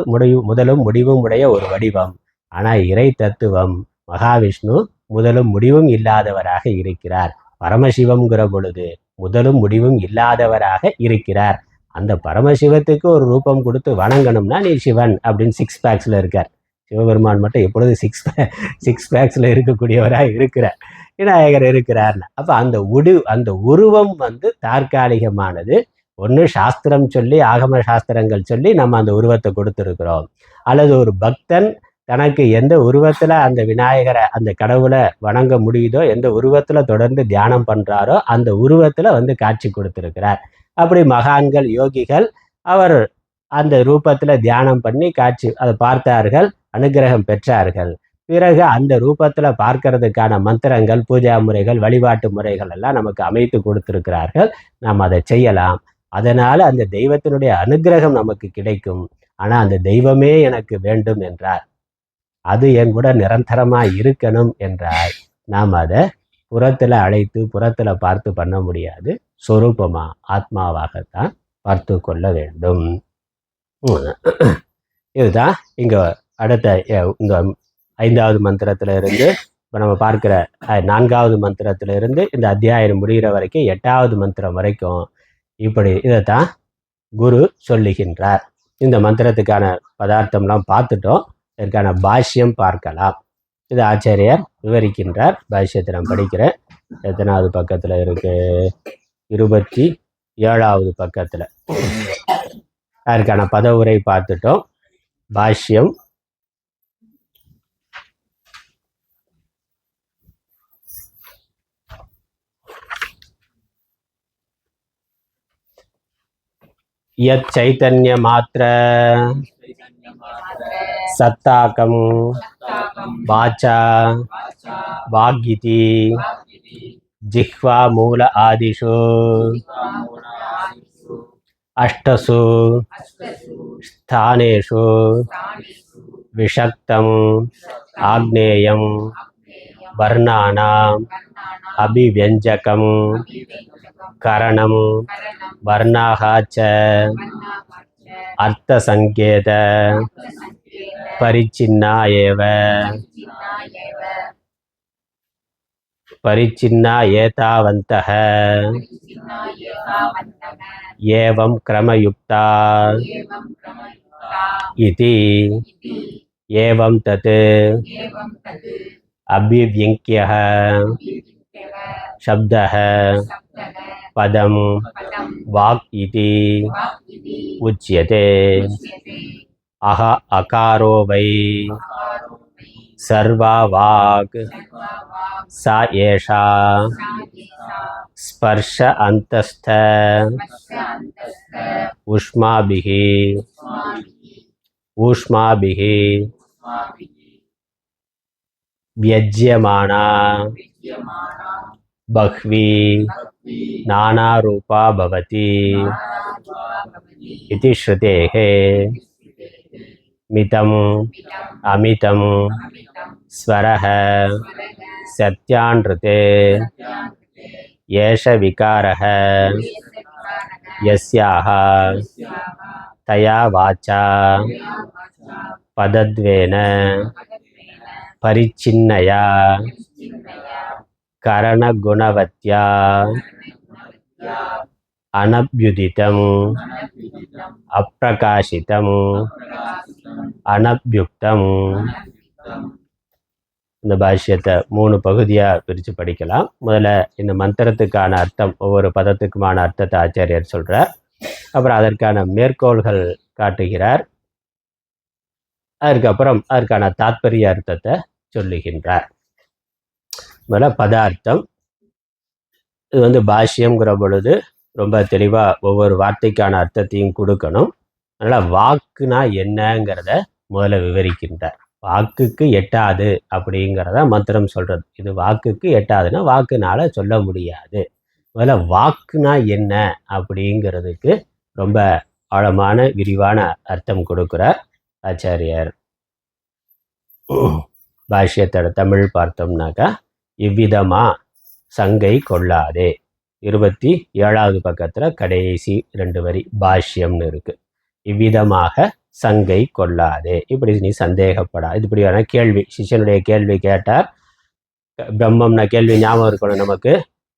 Speaker 1: முதலும் முடிவும் உடைய ஒரு வடிவம். ஆனால் இறை தத்துவம் மகாவிஷ்ணு முதலும் முடிவும் இல்லாதவராக இருக்கிறார். பரமசிவம்ங்கிற பொழுது முதலும் முடிவும் இல்லாதவராக இருக்கிறார். அந்த பரமசிவத்துக்கு ஒரு ரூபம் கொடுத்து வணங்கணும்னா நீ சிவன் அப்படின்னு 6 பேக்ஸில் இருக்கார். சிவபெருமான் மட்டும் எப்பொழுது சிக்ஸ் பேக்ஸில் இருக்கக்கூடியவராக இருக்கிறார், விநாயகர் இருக்கிறார்னு. அப்போ அந்த உருவம் தற்காலிகமானது. ஒன்று சாஸ்திரம் சொல்லி, ஆகம சாஸ்திரங்கள் சொல்லி நம்ம அந்த உருவத்தை கொடுத்துருக்குறோம், அல்லது ஒரு பக்தன் தனக்கு எந்த உருவத்தில் அந்த விநாயகரை, அந்த கடவுளை வணங்க முடியுதோ, எந்த உருவத்தில் தொடர்ந்து தியானம் பண்ணுறாரோ அந்த உருவத்தில் காட்சி கொடுத்துருக்கிறார். அப்படி மகான்கள், யோகிகள் அவர் அந்த ரூபத்தில் தியானம் பண்ணி காட்சி அதை பார்த்தார்கள், அனுகிரகம் பெற்றார்கள். பிறகு அந்த ரூபத்தில் பார்க்கறதுக்கான மந்திரங்கள், பூஜா முறைகள், வழிபாட்டு முறைகள் எல்லாம் நமக்கு அமைத்து கொடுத்துருக்கிறார்கள். நாம் அதை செய்யலாம். அதனால் அந்த தெய்வத்தினுடைய அனுகிரகம் நமக்கு கிடைக்கும். ஆனால் அந்த தெய்வமே எனக்கு வேண்டும் என்றார், அது என் கூட நிரந்தரமாக இருக்கணும் என்றால் நாம் அதை புறத்தில் அழைத்து புறத்தில் பார்த்து பண்ண முடியாது. சொரூபமாக ஆத்மாவாகத்தான் பார்த்து கொள்ள வேண்டும். இதுதான் இங்கே அடுத்த இந்த 5வது மந்திரத்திலிருந்து இப்போ நம்ம பார்க்குற 4வது மந்திரத்திலிருந்து இந்த அத்தியாயம் முடிகிற வரைக்கும் 8வது மந்திரம் வரைக்கும் இப்படி இதைத்தான் குரு சொல்லுகின்றார். இந்த மந்திரத்துக்கான பதார்த்தம்லாம் பார்த்துட்டோம். இதற்கான பாஷ்யம் பார்க்கலாம். இது ஆச்சாரியார் விவரிக்கின்றார். பாஷ்யத்தை நான் படிக்கிறேன். எத்தனாவது பக்கத்தில் இருக்கு? 27வது பக்கத்தில். அதற்கான பதவுரை பார்த்துட்டோம். பாஷ்யம் யத் சைதன்ய மாத்ர சத்தாகம் வாச்சா வாக்யிதி ஜிஹ்வா மூல ஆதிஷு அஷ்டசு ஸ்தானேஷு விஷக்தம் ஆக்னேயம் வர்ணானாம் அபிவ்யஞ்சகம் கரணம் வர்ணாஹாச்ச அர்த்தசங்கேத பரிச்சின்னா ஏதாவந்தஹ ஏவம் க்ரமயுக்தா இதி ஏவம் தத் அபிவ்யங்க்யஹ சப்தஹ பதம் வாக் இதி உச்யதே. அகாரோ வை சர்வா வாக் சா ஏஷா ஸ்பர்ஷ அந்தஸ்த ஊஷ்மாபிஹி வியஜ்யமானா பஹ்வி நானாரூபா பவதி இதி ஸ்ருதேஹ. மிதம் அமிதம் ஸ்வரஹ சத்யான்ருதே ஏஷ விகாரஹ யஸ்யாஹ தயா வாச்சா பதத்வேன பரிச்சின்னயா கரணகுணவத்யா அனப்யுதிதம் அப்பிரகாசிதம் அனப்யுக்தம். இந்த பாஷ்யத்தை 3 பகுதியாக பிரித்து படிக்கலாம். முதல்ல இந்த மந்திரத்துக்கான அர்த்தம், ஒவ்வொரு பதத்துக்குமான அர்த்தத்தை ஆச்சாரியர் சொல்கிறார். அப்புறம் அதற்கான மேற்கோள்கள் காட்டுகிறார். அதுக்கப்புறம் அதற்கான தாத்பரிய அர்த்தத்தை சொல்லுகின்றார். முதல்ல பதார்த்தம். இது பாஷ்யங்கிற பொழுது ரொம்ப தெளிவாக ஒவ்வொரு வார்த்தைக்கான அர்த்தத்தையும் கொடுக்கணும். அதனால் வாக்குனா என்னங்கிறத முதல்ல விவரிக்கின்றார். வாக்குக்கு எட்டாது அப்படிங்கிறத மந்திரம் சொல்கிறது. இது வாக்குக்கு எட்டாதுன்னா வாக்குனால சொல்ல முடியாது. முதல்ல வாக்குனா என்ன அப்படிங்கிறதுக்கு ரொம்ப ஆழமான விரிவான அர்த்தம் கொடுக்குறார் ஆச்சாரியார். பாஷ்யத்தோட தமிழ் பார்த்தோம்னாக்கா, இவ்விதமா சங்கை கொள்ளாதே. 27வது பக்கத்தில் கடைசி 2 வரி பாஷ்யம்னு இருக்கு. இவ்விதமாக சங்கை கொள்ளாதே, இப்படி நீ சந்தேகப்படா. இது இப்படியான கேள்வி, சிஷ்யனுடைய கேள்வி கேட்டார். பிரம்மம்னா கேள்வி ஞாபகம் இருக்கணும் நமக்கு.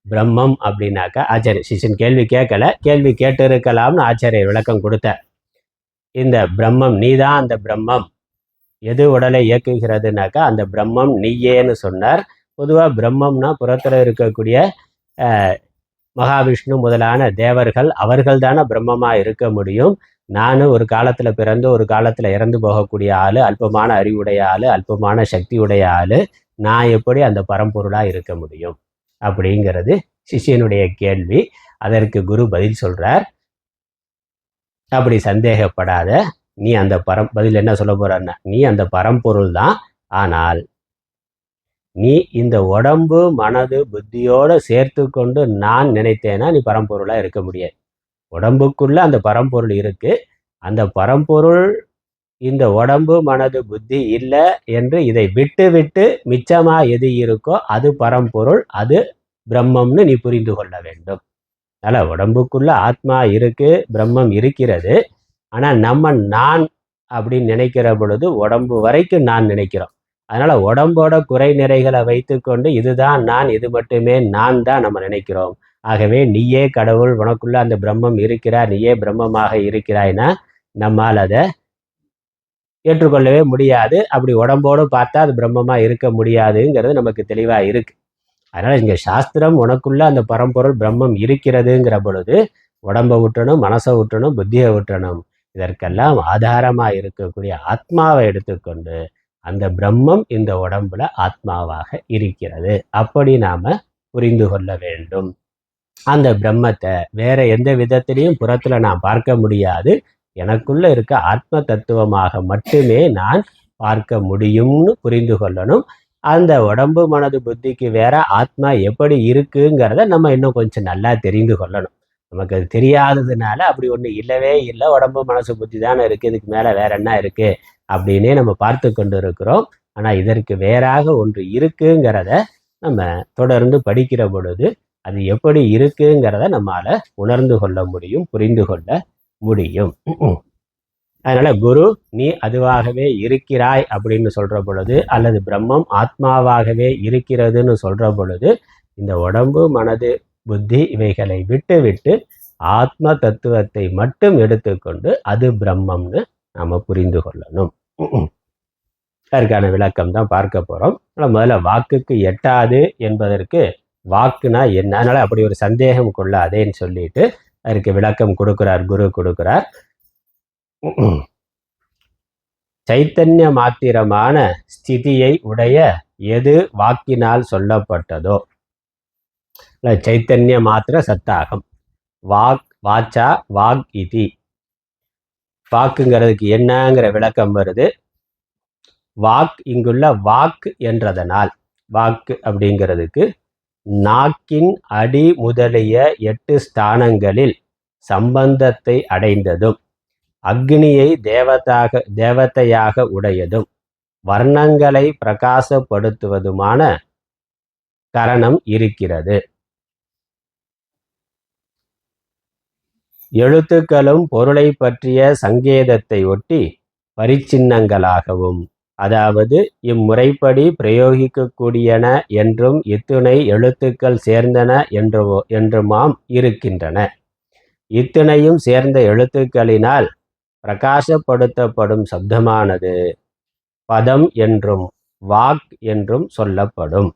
Speaker 1: பிரம்மம் அப்படின்னாக்கா ஆச்சாரிய சிஷ்யன் கேள்வி கேட்கல, கேள்வி கேட்டு இருக்கலாம்னு ஆச்சாரியர் விளக்கம் கொடுத்தார். இந்த பிரம்மம் நீதான் அந்த பிரம்மம், எது உடலை இயக்குகிறதுனாக்கா அந்த பிரம்மம் நீயேன்னு சொன்னார். பொதுவாக பிரம்மம்னா புறத்தில் இருக்கக்கூடிய மகாவிஷ்ணு முதலான தேவர்கள், அவர்கள் தானே பிரம்மமாக இருக்க முடியும். நானும் ஒரு காலத்தில் பிறந்து ஒரு காலத்தில் இறந்து போகக்கூடிய ஆள், அல்பமான அறிவுடைய ஆள், அல்பமான சக்தியுடைய ஆள், நான் எப்படி அந்த பரம்பொருளாக இருக்க முடியும் அப்படிங்கிறது சிஷியனுடைய கேள்வி. அதற்கு குரு பதில் சொல்றார், அப்படி சந்தேகப்படாத, நீ அந்த பதில் என்ன சொல்ல போறன்னா, நீ அந்த பரம்பொருள் தான். ஆனால் நீ இந்த உடம்பு மனது புத்தியோடு சேர்த்து கொண்டு நான் நினைத்தேன்னா நீ பரம்பொருளாக இருக்க முடியாது. உடம்புக்குள்ள அந்த பரம்பொருள் இருக்கு. அந்த பரம்பொருள் இந்த உடம்பு மனது புத்தி இல்லை என்று இதை விட்டு விட்டு மிச்சமா எது இருக்கோ அது பரம்பொருள், அது பிரம்மம்னு நீ புரிந்து கொள்ள வேண்டும். அதனால் உடம்புக்குள்ள ஆத்மா இருக்கு, பிரம்மம் இருக்கிறது. ஆனால் நம்ம நான் அப்படின்னு நினைக்கிற பொழுது உடம்பு வரைக்கும் நான் நினைக்கிறோம். அதனால் உடம்போட குறை நிறைகளை வைத்து கொண்டு இதுதான் நான், இது மட்டுமே நான் தான் நம்ம நினைக்கிறோம். ஆகவே நீயே கடவுள், உனக்குள்ள அந்த பிரம்மம் இருக்கிறாய், நீயே பிரம்மமாக இருக்கிறாய்னா நம்மால் அதை ஏற்றுக்கொள்ளவே முடியாது. அப்படி உடம்போடு பார்த்தா அது பிரம்மமாக இருக்க முடியாதுங்கிறது நமக்கு தெளிவாக இருக்குது. அதனால் இங்கே சாஸ்திரம் உனக்குள்ள அந்த பரம்பொருள் பிரம்மம் இருக்கிறதுங்கிற பொழுது உடம்பை விட்டணும், மனசை விட்டணும், புத்தியை விட்டணும். இதற்கெல்லாம் ஆதாரமாக இருக்கக்கூடிய ஆத்மாவை எடுத்துக்கொண்டு அந்த பிரம்மம் இந்த உடம்புல ஆத்மாவாக இருக்கிறது, அப்படி நாம் புரிந்து கொள்ள வேண்டும். அந்த பிரம்மத்தை வேற எந்த விதத்திலையும் புறத்தில் நான் பார்க்க முடியாது. எனக்குள்ள இருக்க ஆத்ம தத்துவமாக மட்டுமே நான் பார்க்க முடியும்னு புரிந்து கொள்ளணும். அந்த உடம்பு மனது புத்திக்கு வேற ஆத்மா எப்படி இருக்குங்கிறத நம்ம இன்னும் கொஞ்சம் நல்லா தெரிந்து கொள்ளணும். நமக்கு அது தெரியாததுனால அப்படி ஒன்று இல்லவே இல்லை, உடம்பு மனசு புத்தி தானே இருக்குது, இதுக்கு மேலே வேற என்ன இருக்குது அப்படின்னே நம்ம பார்த்து கொண்டு இருக்கிறோம். ஆனால் இதற்கு வேறாக ஒன்று இருக்குங்கிறத நம்ம தொடர்ந்து படிக்கிற பொழுது அது எப்படி இருக்குங்கிறத நம்மால் உணர்ந்து கொள்ள முடியும், புரிந்து கொள்ள முடியும். அதனால குரு நீ அதுவாகவே இருக்கிறாய் அப்படின்னு சொல்ற பொழுது, அல்லது பிரம்மம் ஆத்மாவாகவே இருக்கிறதுன்னு சொல்ற பொழுது, இந்த உடம்பு மனது புத்தி இவைகளை விட்டு விட்டு ஆத்ம தத்துவத்தை மட்டும் எடுத்துக்கொண்டு அது பிரம்மம்னு நாம புரிந்து கொள்ளணும். அதற்கான விளக்கம் தான் பார்க்க போறோம். முதல்ல வாக்குக்கு எட்டாது என்பதற்கு வாக்குனா என்ன, அதனால அப்படி ஒரு சந்தேகம் கொள்ளாதேன்னு சொல்லிட்டு அதற்கு விளக்கம் கொடுக்கிறார், குரு கொடுக்கிறார். சைத்தன்ய மாத்திரமான ஸ்திதியை உடைய எது வாக்கினால் சொல்லப்பட்டதோ, சைத்தன்ய மாத்திர சத்தாகம், வாக் வாச்சா வாக் இதி. வாக்குங்கிறதுக்கு என்னங்கிற விளக்கம் வருது. வாக் இங்குள்ள வாக்கு என்றதனால், வாக்கு அப்படிங்கிறதுக்கு நாக்கின் அடி முதலிய 8 ஸ்தானங்களில் சம்பந்தத்தை அடைந்ததும், அக்னியை தேவதையாக உடையதும், வர்ணங்களை பிரகாசப்படுத்துவதுமான கரணம் இருக்கிறது. எழுத்துக்களும் பொருளை பற்றிய சங்கேதத்தை ஒட்டி பரிச்சின்னங்களாகவும், அதாவது இம்முறைப்படி பிரயோகிக்கக்கூடியன என்றும் இத்துணை எழுத்துக்கள் சேர்ந்தன என்றுமாம் இருக்கின்றன. இத்தனையும் சேர்ந்த எழுத்துக்களினால் பிரகாசப்படுத்தப்படும் சப்தமானது பதம் என்றும் வாக் என்றும் சொல்லப்படும்.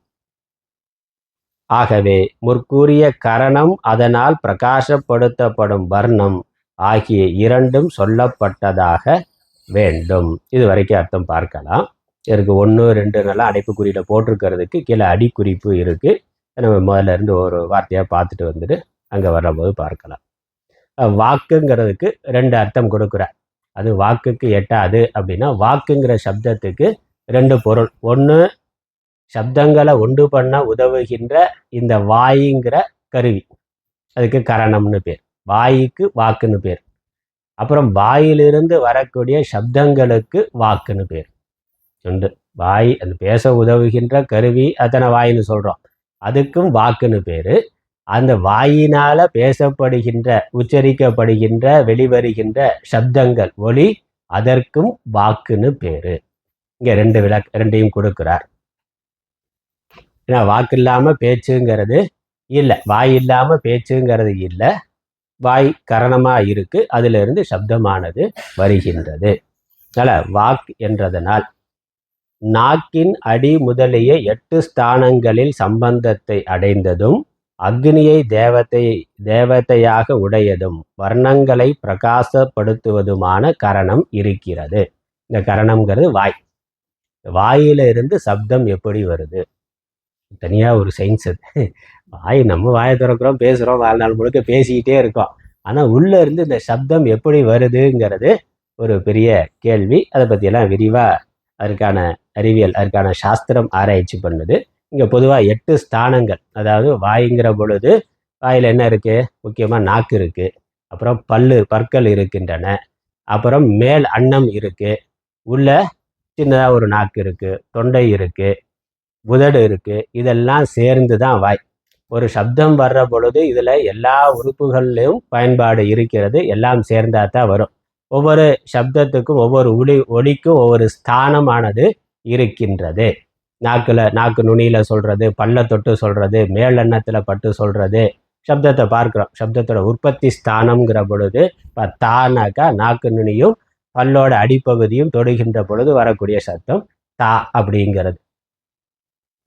Speaker 1: ஆகவே முற்கூறிய கரணம், அதனால் பிரகாசப்படுத்தப்படும் வர்ணம் ஆகிய இரண்டும் சொல்லப்பட்டதாக வேண்டும். இது வரைக்கும் அர்த்தம் பார்க்கலாம். இதற்கு 1, 2 நல்லா அடைப்புக்குறியில் போட்டிருக்கிறதுக்கு கீழே அடிக்குறிப்பு இருக்குது. நம்ம முதல்ல இருந்து ஒரு வார்த்தையாக பார்த்துட்டு வந்துட்டு அங்கே வரும்போது பார்க்கலாம். வாக்குங்கிறதுக்கு 2 அர்த்தம் கொடுக்குறார். அது வாக்குக்கு எட்டாது அப்படின்னா, வாக்குங்கிற சப்தத்துக்கு 2 பொருள். ஒன்று, சப்தங்களை உண்டு பண்ண உதவுகின்ற இந்த வாயுங்கிற கருவி, அதுக்கு கரணம்னு பேர். வாய்க்கு வாக்குன்னு பேர். அப்புறம் வாயிலிருந்து வரக்கூடிய சப்தங்களுக்கு வாக்குன்னு பேர். உண்டு. வாய் அந்த பேச உதவுகின்ற கருவி, அத்தனை வாயின்னு சொல்கிறோம், அதுக்கும் வாக்குன்னு பேர். அந்த வாயினால் பேசப்படுகின்ற உச்சரிக்கப்படுகின்ற வெளிவருகின்ற சப்தங்கள் ஒலி, அதற்கும் வாக்குன்னு பேர். இங்கே 2 2ஐயும் கொடுக்குறார். ஏன்னா வாக்கு இல்லாமல் பேச்சுங்கிறது இல்லை, வாய் இல்லாமல் பேச்சுங்கிறது இல்லை. வாய் கரணமாக இருக்கு, அதுல இருந்து சப்தமானது வருகின்றது. அதனால் வாக் என்றதனால் நாக்கின் அடி முதலிய 8 ஸ்தானங்களில் சம்பந்தத்தை அடைந்ததும் அக்னியை தேவதையாக உடையதும் வர்ணங்களை பிரகாசப்படுத்துவதுமான கரணம் இருக்கிறது. இந்த கரணம்ங்கிறது வாய். வாயில இருந்து சப்தம் எப்படி வருது, தனியா ஒரு சயின்ஸ் அது. வாய், நம்ம வாயை திறக்கிறோம், பேசுகிறோம், வாழ்நாள் முழுக்க பேசிக்கிட்டே இருக்கோம். ஆனால் உள்ளே இருந்து இந்த சப்தம் எப்படி வருதுங்கிறது ஒரு பெரிய கேள்வி. அதை பற்றியெல்லாம் விரிவாக அதற்கான அறிவியல், அதற்கான சாஸ்திரம் ஆராய்ச்சி பண்ணுது. இங்கே பொதுவாக 8 ஸ்தானங்கள், அதாவது வாய்ங்கிற பொழுது வாயில் என்ன இருக்குது, முக்கியமாக நாக்கு இருக்குது, அப்புறம் பற்கள் இருக்கின்றன, அப்புறம் மேல் அன்னம் இருக்குது, உள்ள சின்னதாக ஒரு நாக்கு இருக்குது, தொண்டை இருக்குது, உதடு இருக்குது. இதெல்லாம் சேர்ந்து தான் வாய். ஒரு சப்தம் வர்ற பொழுது இதில் எல்லா உறுப்புகள்லையும் பயன்பாடு இருக்கிறது, எல்லாம் சேர்ந்தா தான் வரும். ஒவ்வொரு சப்தத்துக்கும் ஒவ்வொரு ஒலிக்கும் ஒவ்வொரு ஸ்தானமானது இருக்கின்றது. நாக்கு நுனியில் சொல்கிறது, பல்ல தொட்டு சொல்கிறது, மேலெண்ணத்தில் பட்டு சொல்கிறது. சப்தத்தை பார்க்குறோம், சப்தத்தோட உற்பத்தி ஸ்தானம்ங்கிற பொழுது இப்போ தானாக்கா நாக்கு நுனியும் பல்லோட அடிப்பகுதியும் தொடுகின்ற பொழுது வரக்கூடிய சத்தம் தா அப்படிங்கிறது.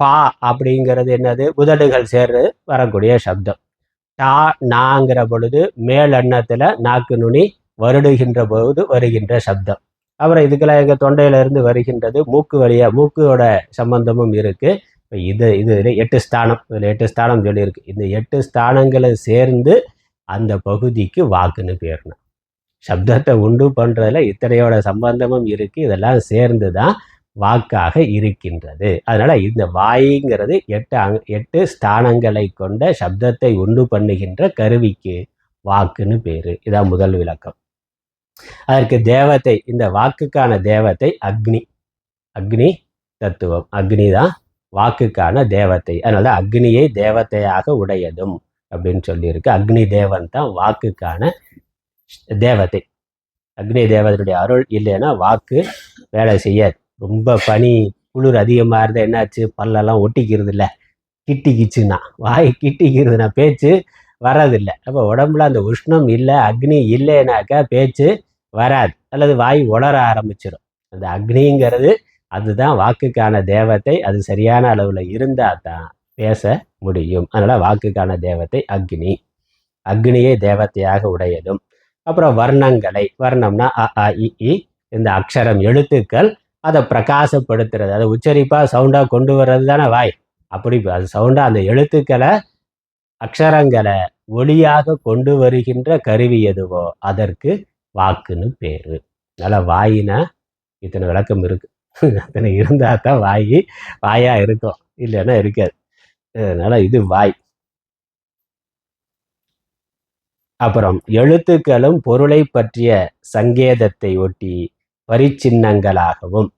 Speaker 1: பா அப்படிங்கிறது என்னது, உதடுகள் சேர்ந்து வரக்கூடிய சப்தம். டா நாங்கிற பொழுது மேல் எண்ணத்தில் நாக்கு நுனி வருடுகின்ற பொழுது வருகின்ற சப்தம். அப்புறம் இதுக்கெல்லாம் எங்கள் தொண்டையிலிருந்து வருகின்றது, மூக்கு வழியாக, மூக்கோட சம்பந்தமும் இருக்குது. இப்போ இது 8 ஸ்தானம், இதில் 8 ஸ்தானம் சொல்லியிருக்கு. இந்த 8 ஸ்தானங்களை சேர்ந்து அந்த பகுதிக்கு வாக்குன்னு பேர்னா. சப்தத்தை உண்டு பண்ணுறதுல இத்தனையோட சம்பந்தமும் இருக்குது, இதெல்லாம் சேர்ந்து தான் வாக்காக இருக்கின்றது. அதனால் இந்த வாய்ங்கிறது 8 ஸ்தானங்களை கொண்ட சப்தத்தை உண்டு பண்ணுகின்ற கருவிக்கு வாக்குன்னு பேர். இதான் முதல் விளக்கம். அதற்கு தேவதை, இந்த வாக்குக்கான தேவதை அக்னி தத்துவம். அக்னி தான் வாக்குக்கான தேவதை. அதனால அக்னியை தேவதையாக உடையதும் அப்படின்னு சொல்லியிருக்கு. அக்னி தேவன் தான் வாக்குக்கான தேவதை. அக்னி தேவதையுடைய அருள் இல்லைன்னா வாக்கு வேலை செய்யாது. ரொம்ப பனி குளிர் அதிகமாக இருந்தால் என்னாச்சு, பல்லெல்லாம் ஒட்டிக்கிறது இல்லை, கிட்டிக்கிச்சுன்னா, வாய் கிட்டிக்கிறதுனா பேச்சு வர்றதில்லை. அப்போ உடம்புல அந்த உஷ்ணம் இல்லை, அக்னி இல்லைனாக்கா பேச்சு வராது, அல்லது வாய் உளர ஆரம்பிச்சிடும். அந்த அக்னிங்கிறது அதுதான் வாக்குக்கான தேவதை. அது சரியான அளவில் இருந்தால் தான் பேச முடியும். அதனால் வாக்குக்கான தேவதை அக்னி. அக்னியை தேவதையாக உடையதும். அப்புறம் வர்ணங்களை, வர்ணம்னா அ ஆ இ ஈ, இந்த அக்ஷரம் எழுத்துக்கள், அதை பிரகாசப்படுத்துறது, அதை உச்சரிப்பாக சவுண்டாக கொண்டு வர்றது தானே வாய். அப்படி அது சவுண்டாக அந்த எழுத்துக்களை, அக்ஷரங்களை ஒளியாக கொண்டு வருகின்ற கருவி எதுவோ அதற்கு வாக்குன்னு பேர். அதனால் வாயினா இத்தனை விளக்கம் இருக்கு. அத்தனை இருந்தால் தான் வாயா இருக்கும், இல்லைன்னா இருக்காது. அதனால இது வாய். அப்புறம் எழுத்துக்களும் பொருளை பற்றிய சங்கேதத்தை ஒட்டி பரிச்சின்னங்களாகவும்.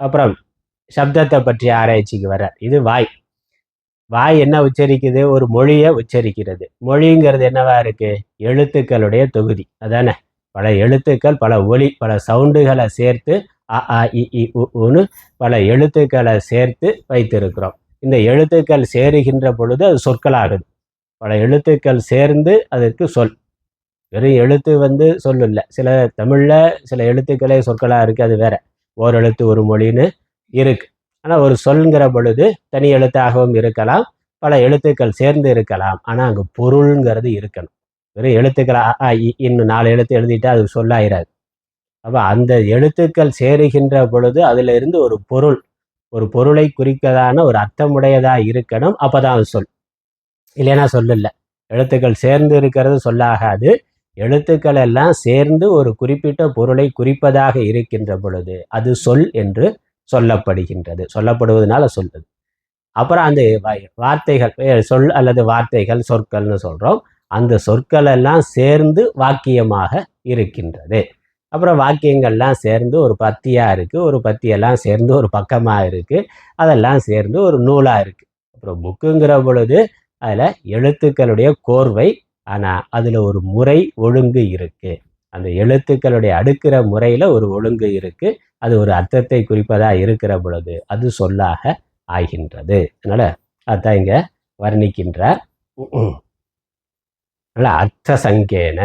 Speaker 1: அப்புறம் சப்தத்தை பற்றிய ஆராய்ச்சிக்கு வர இது வாய். வாய் என்ன உச்சரிக்குது, ஒரு மொழியை உச்சரிக்கிறது. மொழிங்கிறது என்னவா இருக்கு, எழுத்துக்களுடைய தொகுதி அதானே. பல எழுத்துக்கள், பல ஒலி, பல சவுண்டுகளை சேர்த்து அ ஆ இ ஈ உன்னு பல எழுத்துக்களை சேர்த்து வைத்திருக்கிறோம். இந்த எழுத்துக்கள் சேருகின்ற பொழுது அது சொற்களாகுது. பல எழுத்துக்கள் சேர்ந்து அதற்கு சொல். வெறும் எழுத்து சொல் இல்லை. சில தமிழில் சில எழுத்துக்களே சொற்களாக இருக்குது, அது வேற. ஓரெழுத்து ஒரு மொழின்னு இருக்கு. ஆனால் ஒரு சொல்ங்கிற பொழுது தனி எழுத்தாகவும் இருக்கலாம், பல எழுத்துக்கள் சேர்ந்து இருக்கலாம். ஆனால் அங்கே பொருளுங்கிறது இருக்கணும். வெறும் எழுத்துக்களை இன்னும் 4 எழுத்து எழுதிட்டா அது சொல்லாயிராது. அப்போ அந்த எழுத்துக்கள் சேருகின்ற பொழுது அதில் இருந்து ஒரு பொருளை குறிக்கதான ஒரு அர்த்தமுடையதாக இருக்கணும். அப்போ தான் அது சொல், இல்லைன்னா சொல் இல்லை. எழுத்துக்கள் சேர்ந்து இருக்கிறது சொல்லாகாது. எழுத்துக்கள் எல்லாம் சேர்ந்து ஒரு குறிப்பிட்ட பொருளை குறிப்பதாக இருக்கின்ற பொழுது அது சொல் என்று சொல்லப்படுகின்றது. சொல்லப்படுவதனால சொல்லுது. அப்புறம் அந்த வார்த்தைகள், சொல் அல்லது வார்த்தைகள், சொற்கள்னு சொல்கிறோம். அந்த சொற்கள் எல்லாம் சேர்ந்து வாக்கியமாக இருக்கின்றது. அப்புறம் வாக்கியங்கள்லாம் சேர்ந்து ஒரு பத்தியாக இருக்குது, ஒரு பத்தியெல்லாம் சேர்ந்து ஒரு பக்கமாக இருக்குது, அதெல்லாம் சேர்ந்து ஒரு நூலாக இருக்குது. அப்புறம் புக்குங்கிற பொழுது அதில் எழுத்துக்களுடைய கோர்வை, ஆனால் அதில் ஒரு முறை ஒழுங்கு இருக்குது. அந்த எழுத்துக்களுடைய அடுக்கிற முறையில் ஒரு ஒழுங்கு இருக்குது. அது ஒரு அர்த்தத்தை குறிப்பதாக இருக்கிற பொழுது அது சொல்லாக ஆகின்றது. அதனால் அதுதான் இங்கே வர்ணிக்கின்றார். அர்த்த சங்கேன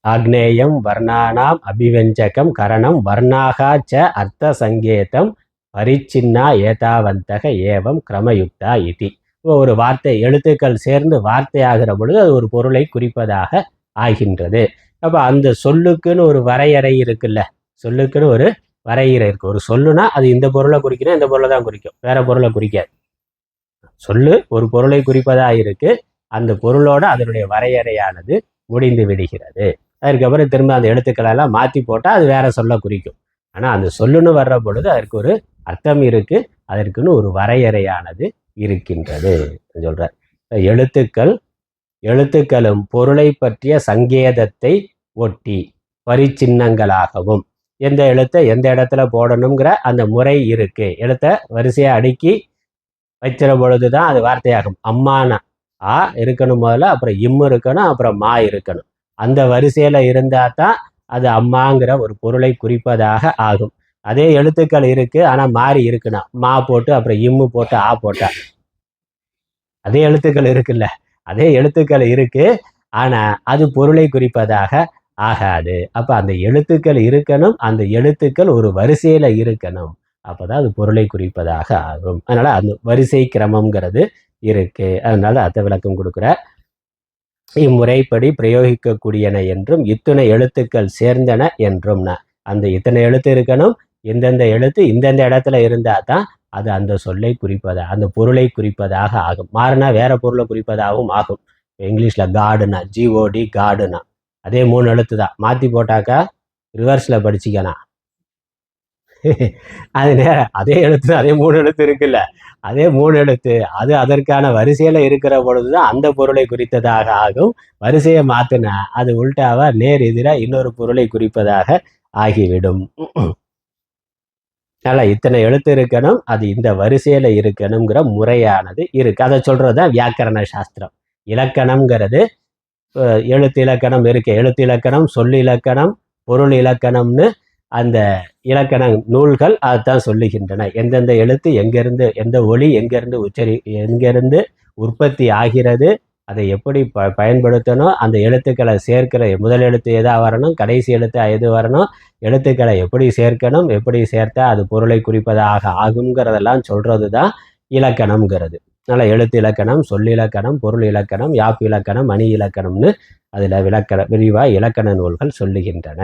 Speaker 1: ஆக்னேயம் வர்ணானாம் அபிவஞ்சகம் கரணம் வர்ணாகா ச அர்த்த சங்கேதம் பரிச்சின்னா ஏதாவந்தக ஏவம் கிரமயுக்தா இதி. ஒரு வார்த்தை எழுத்துக்கள் சேர்ந்து வார்த்தை ஆகிற பொழுது அது ஒரு பொருளை குறிப்பதாக ஆகின்றது. அப்போ அந்த சொல்லுக்குன்னு ஒரு வரையறை இருக்குல்ல, சொல்லுக்குன்னு ஒரு வரையறை இருக்கு. ஒரு சொல்லுனா அது இந்த பொருளை குறிக்கணும், இந்த பொருளை தான் குறிக்கும், வேற பொருளை குறிக்காது. சொல்லு ஒரு பொருளை குறிப்பதா இருக்கு, அந்த பொருளோட அதனுடைய வரையறையானது முடிந்து விடுகிறது. அதுக்கப்புறம் திரும்ப அந்த எழுத்துக்களெல்லாம் மாற்றி போட்டால் அது வேற சொல்ல குறிக்கும். ஆனால் அந்த சொல்லுன்னு வர்ற பொழுது அதற்கு ஒரு அர்த்தம் இருக்கு, அதற்குன்னு ஒரு வரையறையானது இருக்கின்றது சொல்றார். எழுத்துக்களும் பொருளை பற்றிய சங்கேதத்தை ஒட்டி பரிச்சின்னங்களாகவும் எந்த எழுத்தை எந்த இடத்துல போடணுங்கிற அந்த முறை இருக்கு. எழுத்தை வரிசையை அடுக்கி வைக்கிற பொழுதுதான் அது வார்த்தையாகும். அம்மானா ஆ இருக்கணும் முதல்ல, அப்புறம் இம்மு இருக்கணும், அப்புறம் மா இருக்கணும். அந்த வரிசையில இருந்தா தான் அது அம்மாங்கிற ஒரு பொருளை குறிப்பதாக ஆகும். அதே எழுத்துக்கள் இருக்கு, ஆனா மாறி இருக்குன்னா மா போட்டு அப்புறம் இம்மு போட்டு ஆ போட்டா அதே எழுத்துக்கள் இருக்குல்ல, அதே எழுத்துக்கள் இருக்கு, ஆனா அது பொருளை குறிப்பதாக ஆகாது. அப்ப அந்த எழுத்துக்கள் இருக்கணும், அந்த எழுத்துக்கள் ஒரு வரிசையில இருக்கணும், அப்பதான் அது பொருளை குறிப்பதாக ஆகும். அதனால அந்த வரிசை கிரமம்ங்கிறது இருக்கு. அதனால அர்த்த விளக்கம் கொடுக்குற இம்முறைப்படி பிரயோகிக்கக்கூடியன என்றும் இத்தனை எழுத்துக்கள் சேர்ந்தன என்றும். அந்த இத்தனை எழுத்து இருக்கணும், எந்தெந்த எழுத்து இந்தெந்த இடத்துல இருந்தா தான் அது அந்த சொல்லை குறிப்பதாக அந்த பொருளை குறிப்பதாக ஆகும். மாறினா வேற பொருளை குறிப்பதாகவும் ஆகும். இங்கிலீஷ்ல காடுனா ஜிஓடி காடுனா அதே 3 எழுத்து தான், மாற்றி போட்டாக்கா ரிவர்ஸில் படிச்சிக்கலாம். அது அதே எழுத்து அதே 3 எழுத்து இருக்குல்ல, அதே 3 எழுத்து அது அதற்கான வரிசையில இருக்கிற பொழுதுதான் அந்த பொருளை குறித்ததாக ஆகும். வரிசையை மாத்தினா அது உள்டாவா நேர் எதிராக இன்னொரு பொருளை குறிப்பதாக ஆகிவிடும். அதனால இத்தனை எழுத்து இருக்கணும், அது இந்த வரிசையில இருக்கணுங்கிற முறையானது இருக்கு. அதை சொல்றதுதான் வியாக்கரண சாஸ்திரம். இலக்கணம்ங்கிறது எழுத்து இலக்கணம் இருக்கு. எழுத்து இலக்கணம், சொல் இலக்கணம், பொருள் இலக்கணம்னு அந்த இலக்கண நூல்கள் அதுதான் சொல்லுகின்றன. எந்தெந்த எழுத்து எங்கிருந்து, எந்த ஒலி எங்கிருந்து எங்கிருந்து உற்பத்தி ஆகிறது, அதை எப்படி பயன்படுத்தணும், அந்த எழுத்துக்களை சேர்க்கிற முதல் எழுத்து எதா வரணும், கடைசி எழுத்து எது வரணும், எழுத்துக்களை எப்படி சேர்க்கணும், எப்படி சேர்த்தா அது பொருளை குறிப்பதாக ஆகுங்கிறதெல்லாம் சொல்றது தான் இலக்கணம்ங்கிறது. அதனால் எழுத்து இலக்கணம், சொல் இலக்கணம், பொருள் இலக்கணம், யாப்பு இலக்கணம், அணி இலக்கணம்னு அதில் விரிவாக இலக்கண நூல்கள் சொல்லுகின்றன.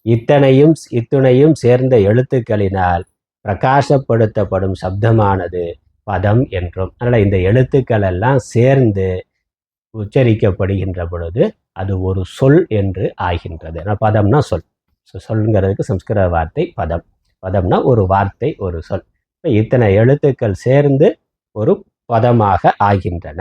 Speaker 1: இத்துணையும் சேர்ந்த எழுத்துக்களினால் பிரகாசப்படுத்தப்படும் சப்தமானது பதம் என்றும். அதனால் இந்த எழுத்துக்கள் எல்லாம் சேர்ந்து உச்சரிக்கப்படுகின்ற பொழுது அது ஒரு சொல் என்று ஆகின்றது. பதம்னா சொல், சொல்ங்கிறதுக்கு சம்ஸ்கிருத வார்த்தை பதம். பதம்னா ஒரு வார்த்தை, ஒரு சொல். இத்தனை எழுத்துக்கள் சேர்ந்து ஒரு பதமாக ஆகின்றன.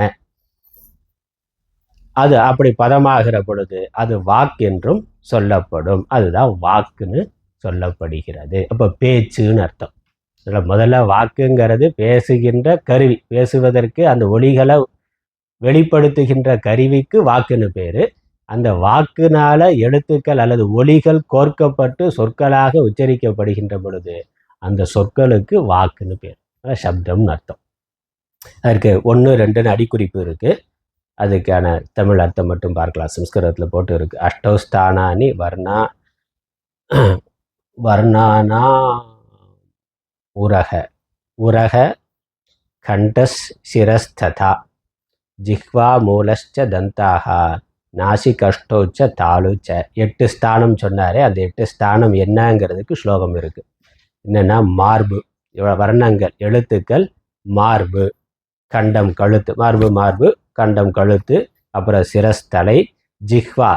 Speaker 1: அது அப்படி பதமாகிற பொழுது அது வாக் என்றும் சொல்லப்படும். அதுதான் வாக்குன்னு சொல்லப்படுகிறது. அப்போ பேச்சுன்னு அர்த்தம். இதில் முதல்ல வாக்குங்கிறது பேசுகின்ற கருவி, பேசுவதற்கு அந்த ஒலிகளை வெளிப்படுத்துகின்ற கருவிக்கு வாக்குன்னு பேர். அந்த வாக்குனால எழுத்துக்கள் அல்லது ஒலிகள் கோர்க்கப்பட்டு சொற்களாக உச்சரிக்கப்படுகின்ற பொழுது அந்த சொற்களுக்கு வாக்குன்னு பேர், சப்தம்னு அர்த்தம். அதற்கு 1, 2 அடிக்குறிப்பு இருக்கு. அதுக்கான தமிழ் அர்த்தம் மட்டும் பார்க்கலாம். சம்ஸ்கிருதத்தில் போட்டு இருக்கு. அஷ்டௌஸ்தானானி வர்ணானா உரக கண்டஸ் சிரஸ்ததா ஜிஹ்வா மூலச்ச தந்தாக நாசிகஷ்டோச்ச தாளுச்ச. 8 ஸ்தானம் சொன்னாரே, அந்த 8 ஸ்தானம் என்னங்கிறதுக்கு ஸ்லோகம் இருக்கு. என்னன்னா மார்பு, வர்ணங்கள் எழுத்துக்கள், மார்பு, கண்டம் கழுத்து, மார்பு கண்டம் கழுத்து, அப்புறம் சிரஸ்தலை, ஜிஹ்வா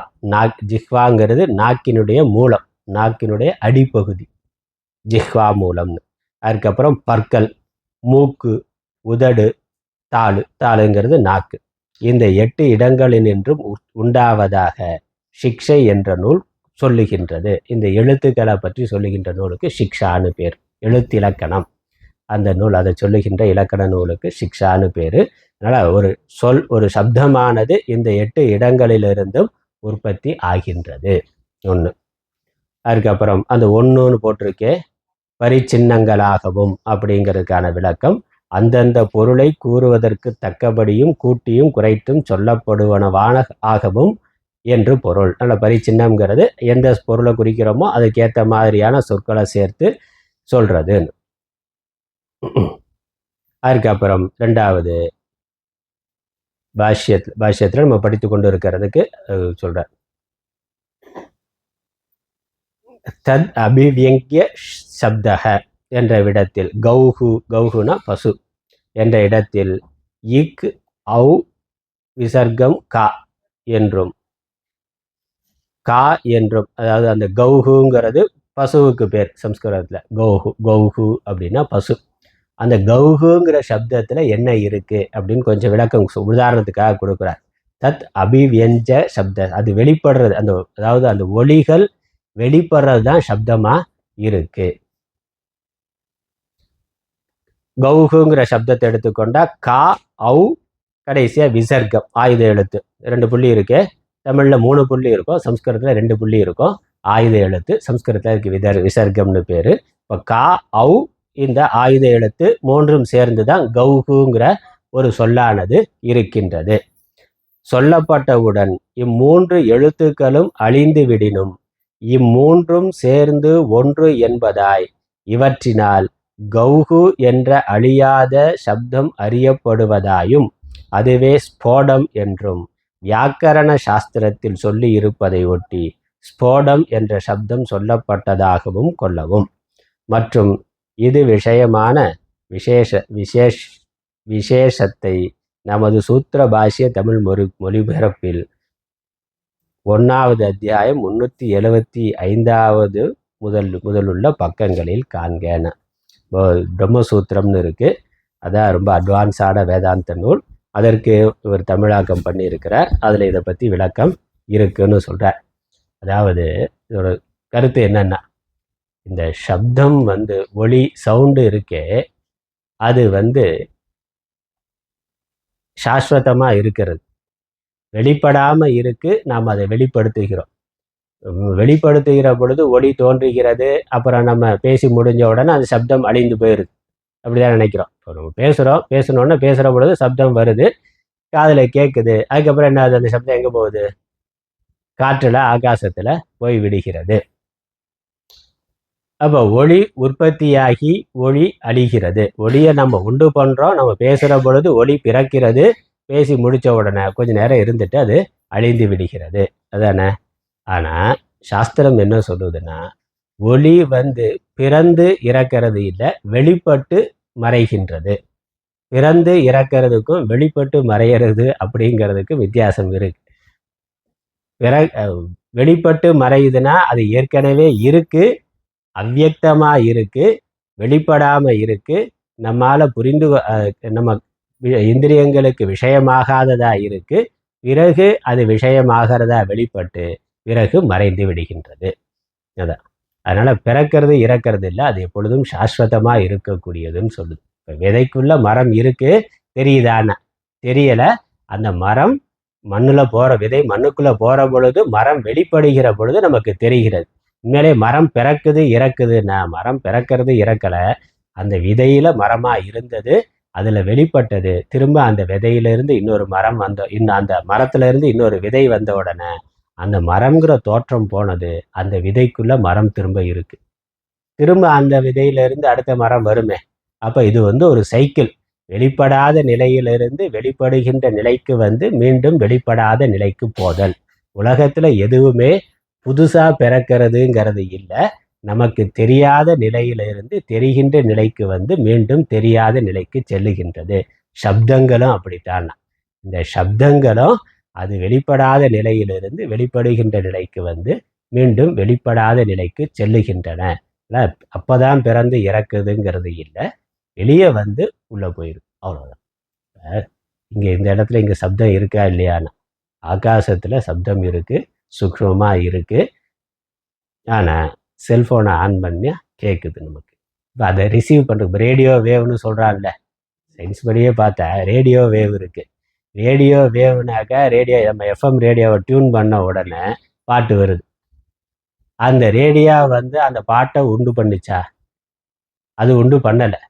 Speaker 1: ஜிஹ்வாங்கிறது நாக்கினுடைய மூலம், நாக்கினுடைய அடிப்பகுதி ஜிஹ்வா மூலம்னு. அதுக்கப்புறம் பற்கள், மூக்கு, உதடு, தாளுங்கிறது நாக்கு. இந்த 8 இடங்களினின்றும் உண்டாவதாக சிக்ஷை என்ற நூல் சொல்லுகின்றது. இந்த எழுத்துக்களை பற்றி சொல்லுகின்ற நூலுக்கு சிக்ஷான்னு பேர். எழுத்திலக்கணம் அந்த நூல், அதை சொல்லுகின்ற இலக்கண நூலுக்கு சிக்ஷான்னு பேர். அதனால் ஒரு சப்தமானது இந்த 8 இடங்களிலிருந்தும் உற்பத்தி ஆகின்றது. 1. அதுக்கப்புறம் அந்த 1ன்னு போட்டிருக்கே பரிச்சின்னங்களாகவும் அப்படிங்கிறதுக்கான விளக்கம் அந்தந்த பொருளை கூறுவதற்கு தக்கபடியும் கூட்டியும் குறைத்தும் சொல்லப்படுவனவான ஆகவும் என்று பொருள். நல்ல பரிச்சின்னம்ங்கிறது எந்த பொருளை குறிக்கிறோமோ அதுக்கேற்ற மாதிரியான சொற்களை சேர்த்து சொல்றதுன்னு. அதுக்கப்புறம் ரெண்டாவது பாஷ்யத்தில் நம்ம படித்து கொண்டு இருக்கிறதுக்கு சொல்றார். தத் அபிவியங்கிய சப்தக என்ற இடத்தில் கௌகுனா பசு என்ற இடத்தில் இக் ஔ விசர்க்கம் கா என்றும் அதாவது அந்த கௌகுங்கிறது பசுவுக்கு பேர் சம்ஸ்கிருதத்தில். கௌகு அப்படின்னா பசு. அந்த கௌகுங்கிற சப்தத்தில் என்ன இருக்கு அப்படின்னு கொஞ்சம் விளக்கம் உதாரணத்துக்காக கொடுக்குறார். தத் அபிவியஞ்ச சப்த, அது வெளிப்படுறது, அதாவது அந்த ஒலிகள் வெளிப்படுறது தான் சப்தமா இருக்கு. கௌகுங்கிற சப்தத்தை எடுத்துக்கொண்டா கா ஔ கடைசியா விசர்க்கம் ஆயுத எழுத்து 2 புள்ளி இருக்கு. தமிழ்ல 3 புள்ளி இருக்கும், சம்ஸ்கிருதத்துல 2 புள்ளி இருக்கும். ஆயுத எழுத்து சம்ஸ்கிருதத்துல அதுக்கு விசர்க்கம்னு பேரு. இப்போ கா ஔ இந்த ஆயுத எழுத்து 3ம் சேர்ந்துதான் கௌகுங்கிற ஒரு சொல்லானது இருக்கின்றது. சொல்லப்பட்டவுடன் இம்மூன்று எழுத்துக்களும் அழிந்து விடினும் இம்மூன்றும் சேர்ந்து ஒன்று என்பதாய் இவற்றினால் கௌகு என்ற அழியாத சப்தம் அறியப்படுவதாயும் அதுவே ஸ்போடம் என்றும் வியாக்கரண சாஸ்திரத்தில் சொல்லி இருப்பதை ஒட்டி ஸ்போடம் என்ற சப்தம் சொல்லப்பட்டதாகவும் கொள்ளவும். மற்றும் இது விஷயமான விசேஷத்தை நமது சூத்திர பாஷ்ய தமிழ் மொழிபெயர்ப்பில் 1வது அத்தியாயம் 375வது முதலுள்ள பக்கங்களில் காண்கன. பிரம்மசூத்திரம்னு இருக்கு, அதான் ரொம்ப அட்வான்ஸான வேதாந்த நூல். அதற்கு இவர் தமிழாக்கம் பண்ணியிருக்கிறார். அதில் இதை பற்றி விளக்கம் இருக்குன்னு சொல்கிறார். அதாவது இதோட கருத்து என்னன்னா, இந்த சப்தம் ஒலி சவுண்டு இருக்கே, அது சாஸ்வதமாக இருக்கிறது, வெளிப்படாமல் இருக்கு. நாம் அதை வெளிப்படுத்துகிறோம். வெளிப்படுத்துகிற பொழுது ஒளி தோன்றுகிறது. அப்புறம் நம்ம பேசி முடிஞ்ச உடனே அந்த சப்தம் அழிந்து போயிடுது. அப்படிதான் நினைக்கிறோம். இப்போ நம்ம பேசணுன்னா பேசுகிற பொழுது சப்தம் வருது, காதில் கேட்குது. அதுக்கப்புறம் என்ன ஆகுது? அந்த சப்தம் எங்கே போகுது? காற்றில் ஆகாசத்தில் போய் விடுகிறது. அப்போ ஒளி உற்பத்தியாகி ஒளி அழிகிறது. ஒளியை நம்ம உண்டு பண்ணுறோம், நம்ம பேசுகிற பொழுது ஒளி பிறக்கிறது. பேசி முடித்த உடனே கொஞ்ச நேரம் இருந்துட்டு அது அழிந்து விடுகிறது. அதானே? ஆனால் சாஸ்திரம் என்ன சொல்லுதுன்னா, ஒளி பிறந்து இறக்கிறது இல்லை, வெளிப்பட்டு மறைகின்றது. பிறந்து இறக்கிறதுக்கும் வெளிப்பட்டு மறையிறது அப்படிங்கிறதுக்கு வித்தியாசம் இருக்கு. வெளிப்பட்டு மறையுதுன்னா அது ஏற்கனவே இருக்கு, அவ்வியக்தமாக இருக்கு, வெளிப்படாமல் இருக்கு, நம்மால் நம்ம இந்திரியங்களுக்கு விஷயமாகாததா இருக்கு. பிறகு அது விஷயமாகிறதா வெளிப்பட்டு பிறகு மறைந்து விடுகின்றது. அதான் அதனால் பிறக்கிறது இறக்கிறது இல்லை, அது எப்பொழுதும் சாஸ்வதமாக இருக்கக்கூடியதுன்னு சொல்லுது. இப்போ விதைக்குள்ள மரம் இருக்கு, தெரியுதான? தெரியலை. அந்த மரம் மண்ணில் போகிற விதை மண்ணுக்குள்ளே போகிற பொழுது மரம் வெளிப்படுகிற பொழுது நமக்கு தெரிகிறது. உண்மையிலே மரம் பிறக்குது இறக்குதுன்னா, மரம் பிறக்கிறது இறக்கலை, அந்த விதையில் மரமாக இருந்தது, அதில் வெளிப்பட்டது. திரும்ப அந்த விதையிலிருந்து இன்னொரு மரம் அந்த மரத்துலேருந்து இன்னொரு விதை வந்த உடனே அந்த மரம்ங்கிற தோற்றம் போனது, அந்த விதைக்குள்ள மரம் திரும்ப இருக்கு. திரும்ப அந்த விதையிலிருந்து அடுத்த மரம் வருமே. அப்போ இது ஒரு சைக்கிள். வெளிப்படாத நிலையிலிருந்து வெளிப்படுகின்ற நிலைக்கு மீண்டும் வெளிப்படாத நிலைக்கு போதல். உலகத்தில் எதுவுமே புதுசாக பிறக்கிறதுங்கிறது இல்லை. நமக்கு தெரியாத நிலையிலிருந்து தெரிகின்ற நிலைக்கு மீண்டும் தெரியாத நிலைக்கு செல்லுகின்றது. சப்தங்களும் அப்படித்தான். இந்த சப்தங்களும் அது வெளிப்படாத நிலையிலிருந்து வெளிப்படுகின்ற நிலைக்கு மீண்டும் வெளிப்படாத நிலைக்கு செல்லுகின்றன. அப்போதான் பிறந்து இறக்குதுங்கிறது இல்லை, வெளியே உள்ளே போயிடும். அவ்வளோதான். இங்கே இந்த இடத்துல இங்கே சப்தம் இருக்கா இல்லையான்னு, ஆகாசத்தில் சப்தம் இருக்குது, சூக்ஷ்மமாக இருக்குது. ஆனால் செல்ஃபோனை ஆன் பண்ணி கேட்குது நமக்கு. இப்போ அதை ரிசீவ் பண்ணுறது ரேடியோ வேவ்னு சொல்கிறான்ல, சயின்ஸ் படியே பார்த்தா ரேடியோ வேவ் இருக்குது. ரேடியோ வேவ்னாக்கா ரேடியோ நம்ம எஃப்எம் ரேடியோவை டியூன் பண்ண உடனே பாட்டு வருது. அந்த ரேடியோ அந்த பாட்டை உண்டு பண்ணிச்சா? அது உண்டு பண்ணலை.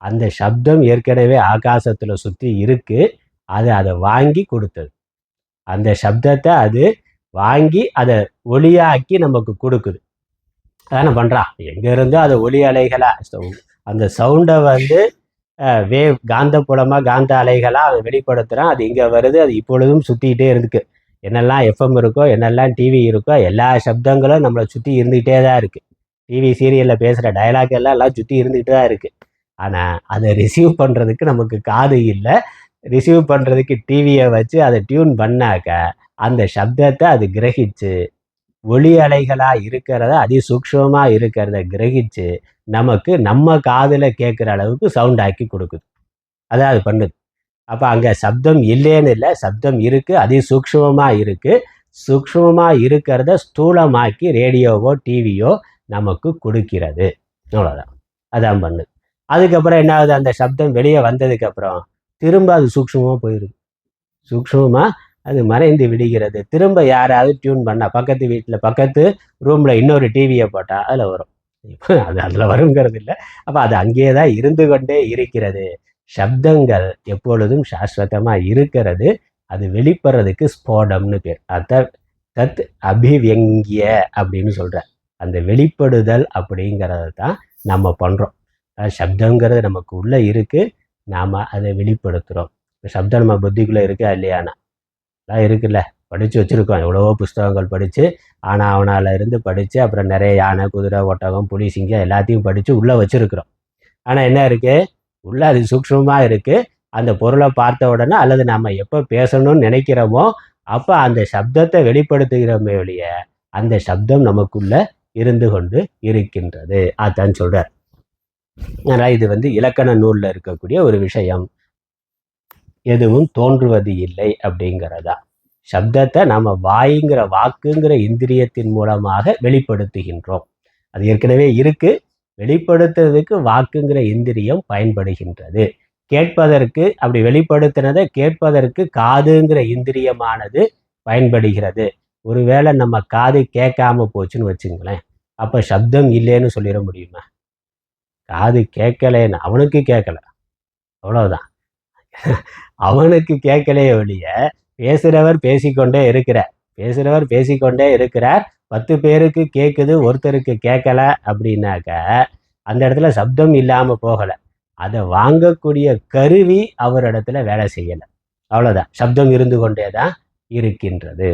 Speaker 1: அந்த சப்தம் ஏற்கனவே ஆகாசத்தில் சுற்றி இருக்கு, அது அதை வாங்கி கொடுத்தது. அந்த சப்தத்தை அது வாங்கி அதை ஒளியாக்கி நமக்கு கொடுக்குது. அதான பண்ணுறான். எங்கே இருந்தோ அதை ஒளி அலைகளாக அந்த சவுண்டை வந்து வேவ் காந்த புலமாக காந்த அலைகளாக அதை வெளிப்படுத்துகிறான். அது இங்கே வருது, அது இப்பொழுதும் சுற்றிக்கிட்டே இருக்கு. என்னெல்லாம் எஃப்எம் இருக்கோ, என்னெல்லாம் டிவி இருக்கோ, எல்லா சப்தங்களும் நம்மளை சுற்றி இருந்துக்கிட்டே தான் இருக்குது. டிவி சீரியலில் பேசுகிற டைலாக் எல்லாம் சுற்றி இருந்துக்கிட்டு தான் இருக்குது. ஆனால் அதை ரிசீவ் பண்ணுறதுக்கு நமக்கு காது இல்லை. ரிசீவ் பண்ணுறதுக்கு டிவியை வச்சு அதை டியூன் பண்ணாக்க அந்த சப்தத்தை அது கிரகிச்சு ஒளி அலைகளாக இருக்கிறத அதிசூக்ஷமாக இருக்கிறத கிரகிச்சு நமக்கு நம்ம காதில் கேட்குற அளவுக்கு சவுண்ட் ஆக்கி கொடுக்குது. அதான் அது பண்ணுது. அப்போ அங்கே சப்தம் இல்லைன்னு இல்லை, சப்தம் இருக்குது, அதிசூக்ஷமாக இருக்குது. சூக்ஷமாக இருக்கிறத ஸ்தூலமாக்கி ரேடியோவோ டிவியோ நமக்கு கொடுக்கிறது. அவ்வளோதான், அதான் பண்ணுது. அதுக்கப்புறம் என்ன ஆகுது, அந்த சப்தம் வெளியே வந்ததுக்கப்புறம் திரும்ப அது சூக்ஷமாக போயிடுது. சூக்ஷமாக அது மறைந்து விடுகிறது. திரும்ப யாராவது டியூன் பண்ணால் பக்கத்து வீட்டில் பக்கத்து ரூமில் இன்னொரு டிவியை போட்டால் அதில் வரும். இப்போ அது அதில் வருங்கிறது இல்லை. அப்போ அது அங்கேயே தான் இருந்து கொண்டே இருக்கிறது. சப்தங்கள் எப்பொழுதும் சாஸ்வதமாக இருக்கிறது. அது வெளிப்படுறதுக்கு ஸ்போடம்னு பேர். தத் அபிவியங்கிய அப்படின்னு சொல்கிற அந்த வெளிப்படுதல் அப்படிங்கிறத தான் நம்ம பண்ணுறோம். சப்தங்கிறது நமக்கு உள்ளே இருக்குது, நாம் அதை வெளிப்படுத்துகிறோம். இப்போ சப்தம் நம்ம புத்திக்குள்ளே இருக்கா இல்லையானா எல்லாம் இருக்குல்ல, படித்து வச்சுருக்கோம். எவ்வளவோ புஸ்தகங்கள் படித்து ஆனாவனால இருந்து படித்து அப்புறம் நிறைய யானை குதிரை ஒட்டகம் புலி சிங்கம் எல்லாத்தையும் படித்து உள்ளே வச்சுருக்குறோம். ஆனால் என்ன இருக்குது, உள்ளே அது சூக்ஷ்மமாக இருக்குது. அந்த பொருளை பார்த்த உடனே அல்லது நம்ம எப்போ பேசணும்னு நினைக்கிறோமோ அப்போ அந்த சப்தத்தை வெளிப்படுத்துகிறோமே ஒழிய அந்த சப்தம் நமக்குள்ளே இருந்து கொண்டு இருக்கின்றது. அதான் சொல்கிறார். ஆனால் இது வந்து இலக்கண நூலில் இருக்கக்கூடிய ஒரு விஷயம். எதுவும் தோன்றுவது இல்லை அப்படிங்கிறதா. சப்தத்தை நம்ம வாய்ங்கிற வாக்குங்கிற இந்திரியத்தின் மூலமாக வெளிப்படுத்துகின்றோம். அது ஏற்கனவே இருக்கு, வெளிப்படுத்துறதுக்கு வாக்குங்கிற இந்திரியம் பயன்படுகின்றது. கேட்பதற்கு அப்படி வெளிப்படுத்தினதை கேட்பதற்கு காதுங்கிற இந்திரியமானது பயன்படுகிறது. ஒருவேளை நம்ம காது கேட்காம போச்சுன்னு வச்சுங்களேன், அப்போ சப்தம் இல்லைன்னு சொல்லிட முடியுமா? காது கேட்கலேன்னு அவனுக்கு கேட்கல, அவ்வளவுதான். அவனுக்கு கேட்கலையே ஒழிய பேசுகிறவர் பேசிக்கொண்டே இருக்கிறார். 10 பேருக்கு கேட்குது, ஒருத்தருக்கு கேட்கல அப்படின்னாக்க அந்த இடத்துல சப்தம் இல்லாமல் போகலை. அதை வாங்கக்கூடிய கருவி அவரிடத்துல வேலை செய்யலை, அவ்வளோதான். சப்தம் இருந்து கொண்டே தான் இருக்கின்றது.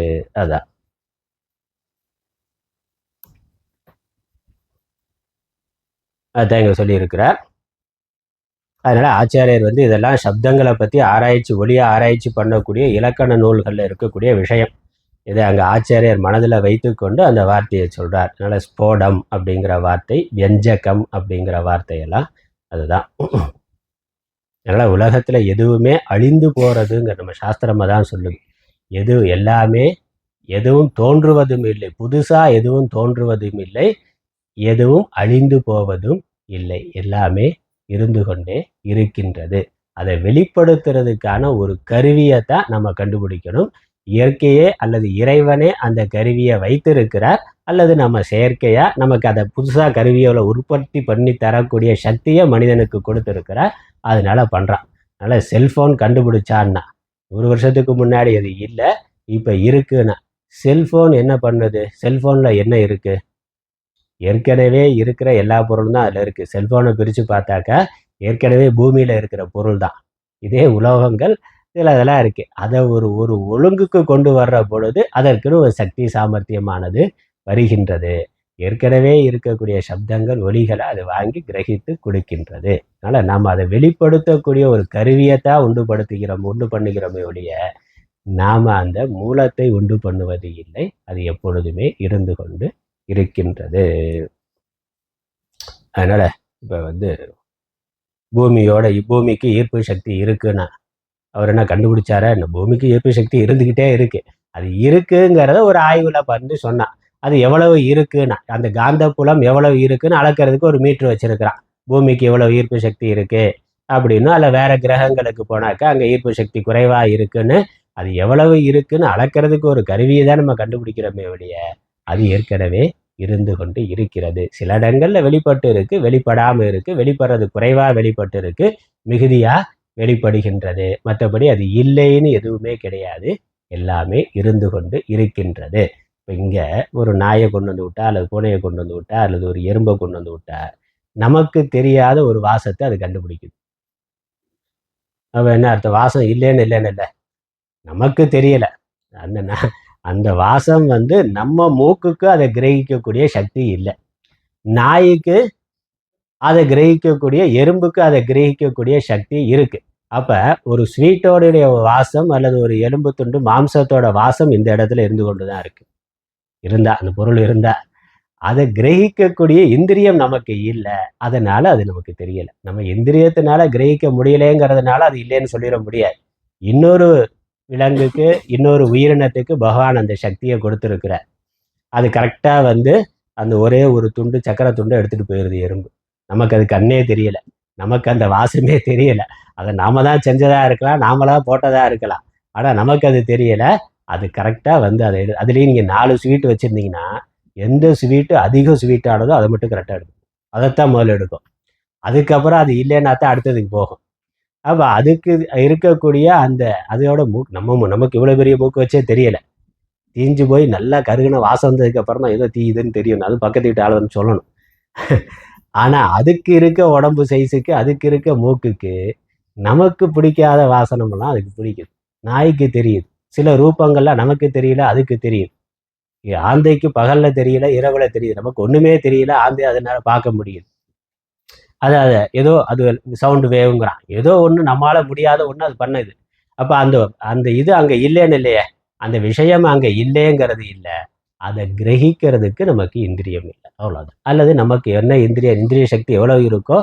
Speaker 1: அதான் இங்கே சொல்லியிருக்கிறார். அதனால் ஆச்சாரியர் வந்து இதெல்லாம் சப்தங்களை பற்றி ஆராய்ச்சி ஒளியாக ஆராய்ச்சி பண்ணக்கூடிய இலக்கண நூல்களில் இருக்கக்கூடிய விஷயம். இதை அங்கே ஆச்சாரியர் மனதில் வைத்து கொண்டு அந்த வார்த்தையை சொல்கிறார். அதனால் ஸ்போடம் அப்படிங்கிற வார்த்தை, வியஞ்சகம் அப்படிங்கிற வார்த்தையெல்லாம் அதுதான். அதனால் உலகத்தில் எதுவுமே அழிந்து போகிறதுங்கிற நம்ம சாஸ்திரமாக தான் சொல்லுது. எல்லாமே எதுவும் தோன்றுவதும் இல்லை, புதுசாக எதுவும் தோன்றுவதும் இல்லை, எதுவும் அழிந்து போவதும் இல்லை, எல்லாமே இருந்து கொண்டே இருக்கின்றது. அதை வெளிப்படுத்துறதுக்கான ஒரு கருவியை தான் நம்ம கண்டுபிடிக்கணும். இயற்கையே அல்லது இறைவனே அந்த கருவியை வைத்திருக்கிறார், அல்லது நம்ம செயற்கையாக நமக்கு அதை புதுசாக கருவியோட உற்பத்தி பண்ணி தரக்கூடிய சக்தியை மனிதனுக்கு கொடுத்துருக்கிறார். அதனால பண்ணுறான். அதனால் செல்ஃபோன் கண்டுபிடிச்சான்னா 100 வருஷத்துக்கு முன்னாடி அது இல்லை, இப்போ இருக்குன்னா செல்ஃபோன் என்ன பண்ணுது? செல்ஃபோனில் என்ன இருக்குது? ஏற்கனவே இருக்கிற எல்லா பொருளும் தான் அதில் இருக்குது. செல்ஃபோனை பிரித்து பார்த்தாக்கா ஏற்கனவே பூமியில் இருக்கிற பொருள் தான். இதே உலோகங்கள் இதில் அதெல்லாம் இருக்குது. அதை ஒரு ஒழுங்குக்கு கொண்டு வர்ற பொழுது அதற்குன்னு ஒரு சக்தி சாமர்த்தியமானது வருகின்றது. ஏற்கனவே இருக்கக்கூடிய சப்தங்கள் ஒலிகளை அது வாங்கி கிரகித்து கொடுக்கின்றது. அதனால் நாம் அதை வெளிப்படுத்தக்கூடிய ஒரு கருவியைத்தான் உண்டு பண்ணுகிறோமே ஒழிய நாம் அந்த மூலத்தை உண்டு பண்ணுவது இல்லை. அது எப்பொழுதுமே இருந்து கொண்டு இருக்கின்றது. அதனால் இப்போ வந்து பூமிக்கு ஈர்ப்பு சக்தி இருக்குன்னா அவர் என்ன கண்டுபிடிச்சாரா? இந்த பூமிக்கு ஈர்ப்பு சக்தி இருந்துக்கிட்டே இருக்கு. அது இருக்குங்கிறத ஒரு ஆய்வில் பண்ணி சொன்னான். அது எவ்வளவு இருக்குன்னா அந்த காந்த புலம் எவ்வளவு இருக்குன்னு அளக்கிறதுக்கு ஒரு மீட்ரு வச்சிருக்கிறான். பூமிக்கு எவ்வளவு ஈர்ப்பு சக்தி இருக்கு அப்படின்னு. அதில் வேற கிரகங்களுக்கு போனாக்கா அங்கே ஈர்ப்பு சக்தி குறைவாக இருக்குன்னு, அது எவ்வளவு இருக்குன்னு அளக்கிறதுக்கு ஒரு கருவியை தான் நம்ம கண்டுபிடிக்கிறோமே ஒழிய அது ஏற்கனவே இருந்து கொண்டு இருக்கிறது. சில இடங்கள்ல வெளிப்பட்டு இருக்கு, வெளிப்படாம இருக்கு, வெளிப்படுறது குறைவா வெளிப்பட்டு இருக்கு, மிகுதியா வெளிப்படுகின்றது. மற்றபடி அது இல்லைன்னு எதுவுமே கிடையாது, எல்லாமே இருந்து கொண்டு இருக்கின்றது. இப்போ இங்க ஒரு நாயை கொண்டு வந்து விட்டா, அல்லது பூனையை கொண்டு வந்து விட்டா, அல்லது ஒரு எறும்பை கொண்டு வந்து விட்டா, நமக்கு தெரியாத ஒரு வாசத்தை அது கண்டுபிடிக்குது. அப்ப என்ன அர்த்தம்? வாசம் இல்லைன்னு இல்லை, நமக்கு தெரியல. அந்த அந்த வாசம் நம்ம மூக்குக்கு அதை கிரகிக்கக்கூடிய சக்தி இல்லை. நாய்க்கு அதை கிரகிக்கக்கூடிய, எறும்புக்கு அதை கிரகிக்கக்கூடிய சக்தி இருக்கு. அப்ப ஒரு ஸ்வீட்டோடைய வாசம் அல்லது ஒரு எலும்பு துண்டு மாம்சத்தோட வாசம் இந்த இடத்துல இருந்து கொண்டுதான் இருக்கு. இருந்தா, அந்த பொருள் இருந்தா, அதை கிரகிக்கக்கூடிய இந்திரியம் நமக்கு இல்லை, அதனால அது நமக்கு தெரியல. நம்ம இந்திரியத்தினால கிரகிக்க முடியலைங்கிறதுனால அது இல்லைன்னு சொல்லிட முடியாது. இன்னொரு விலங்குக்கு, இன்னொரு உயிரினத்துக்கு பகவான் அந்த சக்தியை கொடுத்துருக்கிறார். அது கரெக்டா அந்த ஒரே ஒரு துண்டு, சக்கரை துண்டு எடுத்துட்டு போயிருது எறும்பு. நமக்கு அது கண்ணே தெரியல, நமக்கு அந்த வாசமே தெரியல. அதை நாம தான் செஞ்சதா இருக்கலாம், நாமளா போட்டதா இருக்கலாம், ஆனா நமக்கு அது தெரியல. அது கரெக்டா அதை அதுலேயும் நீங்க 4 ஸ்வீட் வச்சிருந்தீங்கன்னா, எந்த ஸ்வீட்டு அதிக ஸ்வீட்டானதோ அதை மட்டும் கரெக்டாக எடுக்கும். அதைத்தான் முதல்ல எடுக்கும். அதுக்கப்புறம் அது இல்லைன்னா தான் அடுத்ததுக்கு போகும். அப்போ அதுக்கு இருக்கக்கூடிய அந்த அதோட நமக்கு இவ்வளோ பெரிய மூக்கு வச்சே தெரியலை. தீஞ்சு போய் நல்லா கருகின வாசம் வந்ததுக்கு அப்புறம் தான் ஏதோ தீயுதுன்னு தெரியும். அது பக்கத்து வீட்டு ஆள் சொல்லணும். ஆனால் அதுக்கு இருக்க உடம்பு சைஸுக்கு, அதுக்கு இருக்க மூக்குக்கு, நமக்கு பிடிக்காத வாசனமெல்லாம் அதுக்கு பிடிக்குது. நாய்க்கு தெரியுது. சில ரூபங்கள்லாம் நமக்கு தெரியல, அதுக்கு தெரியுது. ஆந்தைக்கு பகல்ல தெரியல, இரவுல தெரியுது. நமக்கு ஒண்ணுமே தெரியல, ஆந்தை அதனால பார்க்க முடியுது. அது ஏதோ அது சவுண்டு வேவுங்கிறான். ஏதோ ஒண்ணு நம்மளால முடியாத ஒண்ணு அது பண்ணுது. அப்ப அந்த அந்த இது அங்க இல்லைன்னு இல்லையே, அந்த விஷயம் அங்க இல்லைங்கிறது இல்லை, அதை கிரகிக்கிறதுக்கு நமக்கு இந்திரியம் இல்லை, அவ்வளவுதான். அல்லது நமக்கு என்ன இந்திரிய சக்தி எவ்வளவு இருக்கோ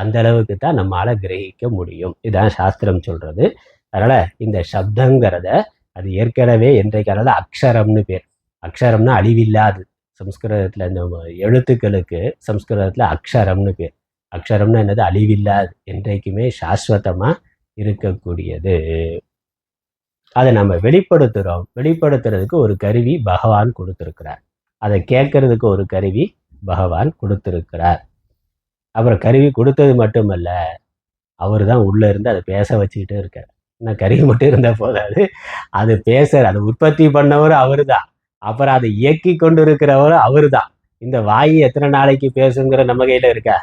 Speaker 1: அந்த அளவுக்கு தான் நம்மளால கிரகிக்க முடியும். இதான் சாஸ்திரம் சொல்றது. அதனால இந்த சப்தங்கிறத அது ஏற்கனவே என்றைக்கானது அக்ஷரம்னு பேர். அக்ஷரம்னா அழிவில்லாது. சம்ஸ்கிருதத்துல இந்த எழுத்துக்களுக்கு சம்ஸ்கிருதத்துல அக்ஷரம்னு பேர். அக்ஷரம்னா என்னது? அழிவில்லாது, என்றைக்குமே சாஸ்வதமா இருக்கக்கூடியது. அதை நம்ம வெளிப்படுத்துறோம். வெளிப்படுத்துறதுக்கு ஒரு கருவி பகவான் கொடுத்திருக்கிறார். அதை கேட்கறதுக்கு ஒரு கருவி பகவான் கொடுத்திருக்கிறார். அப்புறம் கருவி கொடுத்தது மட்டுமல்ல, அவர் தான் உள்ள இருந்து அதை பேச வச்சுக்கிட்டே இருக்கார். இன்னும் கருவி மட்டும் இருந்தா போதாது, அது அதை உற்பத்தி பண்ணவர் அவரு தான். அப்புறம் அதை இயக்கி கொண்டு இருக்கிறவரும் அவரு தான். இந்த வாய் எத்தனை நாளைக்கு பேசுங்கிற நம்ம கையில இருக்கா?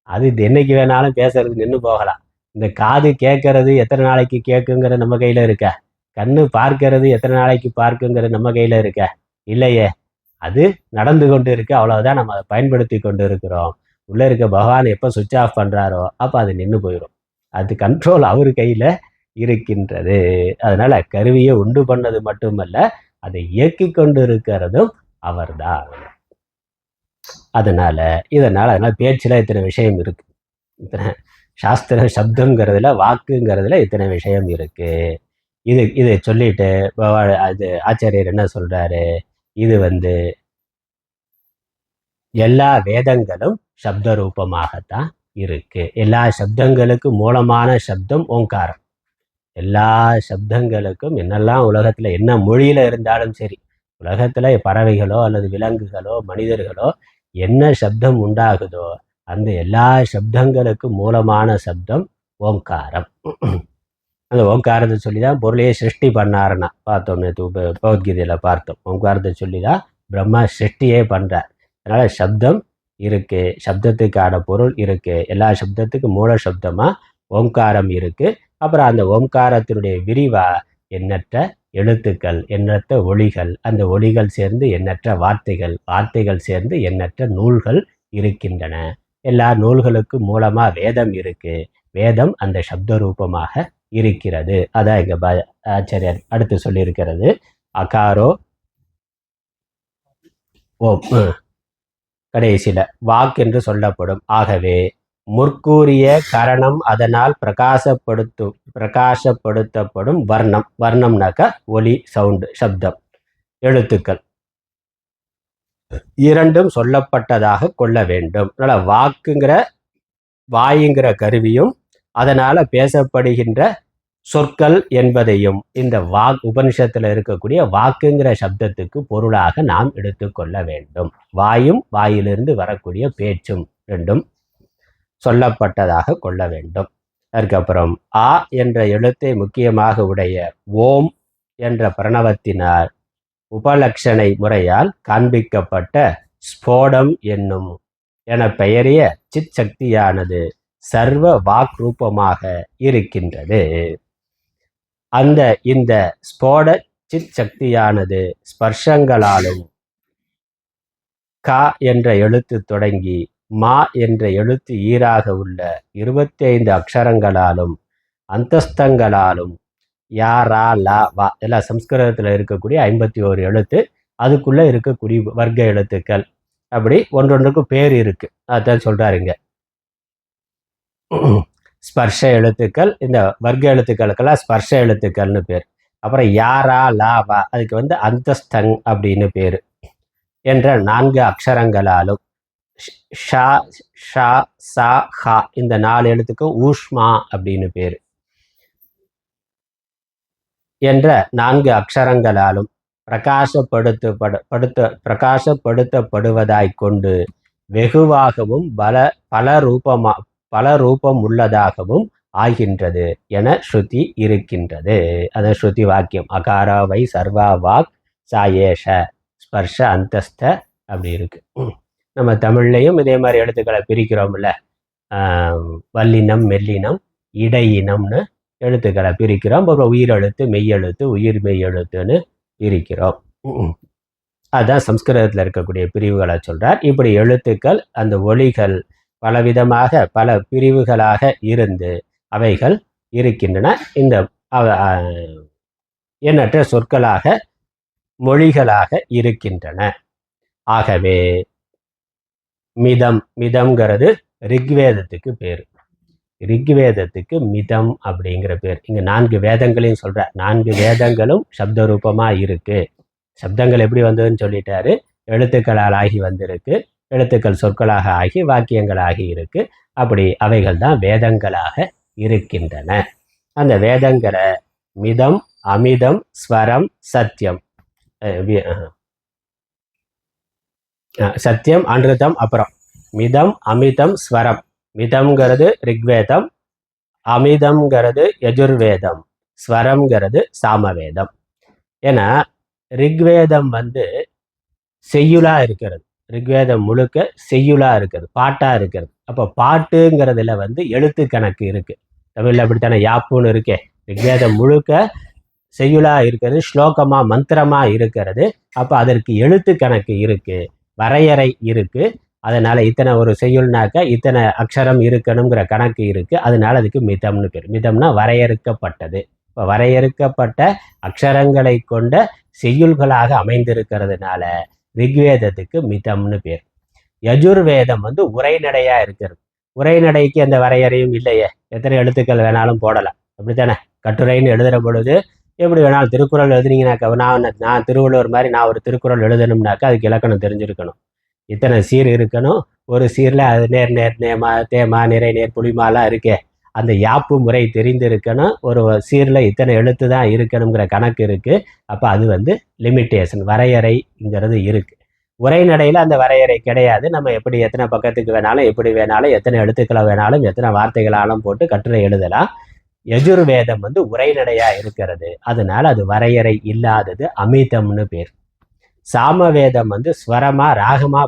Speaker 1: அது என்னைக்கு வேணாலும் பேசுறது நின்று போகலாம். இந்த காது கேட்கறது எத்தனை நாளைக்கு கேட்குங்கிற நம்ம கையில இருக்கா? கண்ணு பார்க்கறது எத்தனை நாளைக்கு பார்க்குங்கிற நம்ம கையில இருக்கா? இல்லையே. அது நடந்து கொண்டு இருக்கு, அவ்வளவுதான். நம்ம அதை பயன்படுத்தி கொண்டு இருக்கிறோம். உள்ள இருக்க பகவான் எப்போ சுவிட்ச் ஆஃப் பண்றாரோ அப்போ அது நின்று போயிடும். அது கண்ட்ரோல் அவர் கையில இருக்கின்றது. அதனால கருவியை உண்டு பண்ணது மட்டுமல்ல, அதை இயக்கி கொண்டு இருக்கிறதும் அவர்தான். அதனால பேச்சுல இத்தனை விஷயம் இருக்கு. இத்தனை சாஸ்திர சப்தங்கிறதுல, வாக்குங்கிறதுல இத்தனை விஷயம் இருக்கு. இதை சொல்லிட்டு அது ஆச்சாரியர் என்ன சொல்றாரு? இது எல்லா வேதங்களும் சப்த ரூபமாகத்தான் இருக்கு. எல்லா சப்தங்களுக்கு மூலமான சப்தம் ஓங்காரம். எல்லா சப்தங்களுக்கும் என்னெல்லாம் உலகத்துல என்ன மொழியில இருந்தாலும் சரி, உலகத்துல பறவைகளோ அல்லது விலங்குகளோ மனிதர்களோ என்ன சப்தம் உண்டாகுதோ அந்த எல்லா சப்தங்களுக்கும் மூலமான சப்தம் ஓங்காரம். அந்த ஓங்காரத்தை சொல்லிதான் பொருளையே சிருஷ்டி பண்ணாருன்னா பார்த்தோம். நேற்று பகவத்கீதையில பார்த்தோம். ஓங்காரத்தை சொல்லிதான் பிரம்மா சிருஷ்டியே பண்றார். அதனால சப்தம் இருக்கு, சப்தத்துக்கான பொருள் இருக்கு. எல்லா சப்தத்துக்கும் மூல சப்தமா ஓங்காரம் இருக்கு. அப்புறம் அந்த ஓங்காரத்தினுடைய விரிவா எண்ணற்ற எழுத்துக்கள், எண்ணற்ற ஒளிகள், அந்த ஒளிகள் சேர்ந்து எண்ணற்ற வார்த்தைகள், வார்த்தைகள் சேர்ந்து எண்ணற்ற நூல்கள் இருக்கின்றன. எல்லா நூல்களுக்கும் மூலமா வேதம் இருக்கு. வேதம் அந்த சப்த ரூபமாக இருக்கிறது. அதான் இங்க ஆச்சாரியர் அடுத்து சொல்லியிருக்கிறது. அகாரோ ஓம், கடைசியில வாக் என்று சொல்லப்படும். ஆகவே முற்கூறிய கரணம் அதனால் பிரகாசப்படுத்தப்படும் வர்ணம். வர்ணம்னாக்கா ஒலி, சவுண்டு, சப்தம், எழுத்துக்கள் இரண்டும் சொல்லப்பட்டதாக கொள்ள வேண்டும். அதனால வாக்குங்கிற வாயுங்கிற கருவியும் அதனால பேசப்படுகின்ற சொற்கள் என்பதையும் இந்த உபனிஷத்துல இருக்கக்கூடிய வாக்குங்கிற சப்தத்துக்கு பொருளாக நாம் எடுத்துக்கொள்ள வேண்டும். வாயும் வாயிலிருந்து வரக்கூடிய பேச்சும் ரெண்டும் சொல்லப்பட்டதாக கொள்ள வேண்டும். அதுக்கப்புறம் ஆ என்ற எழுத்தை முக்கியமாக உடைய ஓம் என்ற பிரணவத்தினால் உபலட்சணை முறையால் காண்பிக்கப்பட்ட ஸ்போடம் என்னும் என பெயரிய சித் சக்தியானது சர்வ வாக் ரூபமாக இருக்கின்றது. இந்த ஸ்போட சித் சக்தியானது ஸ்பர்ஷங்களாலும் கா என்ற எழுத்து தொடங்கி மா என்ற எழுத்து ஈராக உள்ள 25 அக்ஷரங்களாலும் அந்தஸ்தங்களாலும் யா ரா லா வா எல்லாம் சம்ஸ்கிருதத்தில் இருக்கக்கூடிய 51 எழுத்து, அதுக்குள்ள இருக்கக்கூடிய வர்க்க எழுத்துக்கள், அப்படி ஒன்றொன்றுக்கும் பேர் இருக்கு. அதான் சொல்றாருங்க. ஸ்பர்ஷ எழுத்துக்கள், இந்த வர்க்க எழுத்துக்களுக்கெல்லாம் ஸ்பர்ஷ எழுத்துக்கள்னு பேர். அப்புறம் யாரா லா வா அதுக்கு அந்தஸ்தங் அப்படின்னு பேர் என்ற 4 அக்ஷரங்களாலும் ஷா ஷா சா ஹா இந்த 4 எழுத்துக்கும் ஊஷ்மா அப்படின்னு பேர் என்ற 4 அக்ஷரங்களாலும் பிரகாசப்படுத்தப்படுவதாய் கொண்டு வெகுவாகவும் பல ரூபம் உள்ளதாகவும் ஆகின்றது என ஸ்ருதி இருக்கின்றது. அது ஸ்ருதி வாக்கியம். அகாரா வை சர்வா வாக் சாயேஷ ஸ்பர்ஷ அந்தஸ்த அப்படி இருக்கு. நம்ம தமிழ்லையும் இதே மாதிரி எழுத்துக்களை பிரிக்கிறோம்ல, வல்லினம் மெல்லினம் இடையினம்னு எழுத்துக்களை பிரிக்கிறோம். அப்புறம் உயிரெழுத்து மெய்யெழுத்து உயிர் மெய்யெழுத்துன்னு பிரிக்கிறோம். அதுதான் சம்ஸ்கிருதத்தில் இருக்கக்கூடிய பிரிவுகளை சொல்றார். இப்படி எழுத்துக்கள் அந்த ஒலிகள் பலவிதமாக பல பிரிவுகளாக இருந்து அவைகள் இருக்கின்றன. இந்த எண்ணற்ற சொற்களாக மொழிகளாக இருக்கின்றன. ஆகவே மிதம்ங்கிறது ரிக்வேதத்துக்கு பேர். ரிக்வேதத்துக்கு மிதம் அப்படிங்கிற பேர். இங்க 4 வேதங்களையும் சொல்ற. 4 வேதங்களும் சப்த ரூபமா இருக்கு. சப்தங்கள் எப்படி வந்ததுன்னு சொல்லிட்டாரு. எழுத்துக்களால் ஆகி வந்திருக்கு. எழுத்துக்கள் சொற்களாக ஆகி வாக்கியங்களாகி இருக்கு. அப்படி அவைகள் தான் வேதங்களாக இருக்கின்றன. அந்த வேதங்களை மிதம் அமிதம் ஸ்வரம் சத்தியம் சத்தியம் அன்றுதம் அப்புறம் மிதம் அமிதம் ஸ்வரம். மிதம்ங்கிறது ரிக்வேதம், அமிதம்ங்கிறது யஜுர்வேதம், ஸ்வரம்ங்கிறது சாமவேதம். ஏன்னா ரிக்வேதம் செய்யுளா இருக்கிறது. ரிக்வேதம் முழுக்க செய்யுளா இருக்கிறது, பாட்டா இருக்கிறது. அப்போ பாட்டுங்கிறதுல எழுத்து கணக்கு இருக்கு. தமிழ்ல அப்படித்தானே யாப்புன்னு இருக்கே. ரிக்வேதம் முழுக்க செய்யுளா இருக்கிறது, ஸ்லோகமா மந்திரமா இருக்கிறது. அப்போ அதற்கு எழுத்து கணக்கு இருக்கு, வரையறை இருக்கு. அதனால இத்தனை ஒரு செய்யுள்னாக்க இத்தனை அக்ஷரம் இருக்கணுங்கிற கணக்கு இருக்கு. அதனால அதுக்கு மிதம்னு பேர். மிதம்னா வரையறுக்கப்பட்டது. இப்போ வரையறுக்கப்பட்ட அக்ஷரங்களை கொண்ட செய்யுள்களாக அமைந்திருக்கிறதுனால ரிக்வேதத்துக்கு மிதம்னு பேர். யஜுர்வேதம் உரைநடையா இருக்கிறது. உரைநடைக்கு அந்த வரையறையும் இல்லையே. எத்தனை எழுத்துக்கள் வேணாலும் போடலாம், அப்படித்தானே? கட்டுரைன்னு எழுதுற பொழுது எப்படி வேணாலும் திருக்குறள் எழுதுனீங்கனாக்கா, நான் திருவள்ளுவர் மாதிரி நான் ஒரு திருக்குறள் எழுதணும்னாக்கா அதுக்கு இலக்கணம் தெரிஞ்சிருக்கணும். இத்தனை சீர் இருக்கணும். ஒரு சீரில் அது நேர் நேர் நேமா தேமா நிறை நேர் புளிமாலாம் இருக்கே. அந்த யாப்பு முறை தெரிந்திருக்கணும். ஒரு சீரில் இத்தனை எழுத்து தான் இருக்கணுங்கிற கணக்கு இருக்குது. அப்போ அது லிமிட்டேஷன், வரையறைங்கிறது இருக்குது. உரைநடையில் அந்த வரையறை கிடையாது. நம்ம எப்படி எத்தனை பக்கத்துக்கு வேணாலும் எப்படி வேணாலும் எத்தனை எழுத்துக்களை வேணாலும் எத்தனை வார்த்தைகளாலும் போட்டு கட்டுரை எழுதலாம். யஜுர்வேதம் உரைநடையாக இருக்கிறது. அதனால அது வரையறை இல்லாதது, அமிதம்னு பேர். சாமவேதம் ஸ்வரமா ராகமா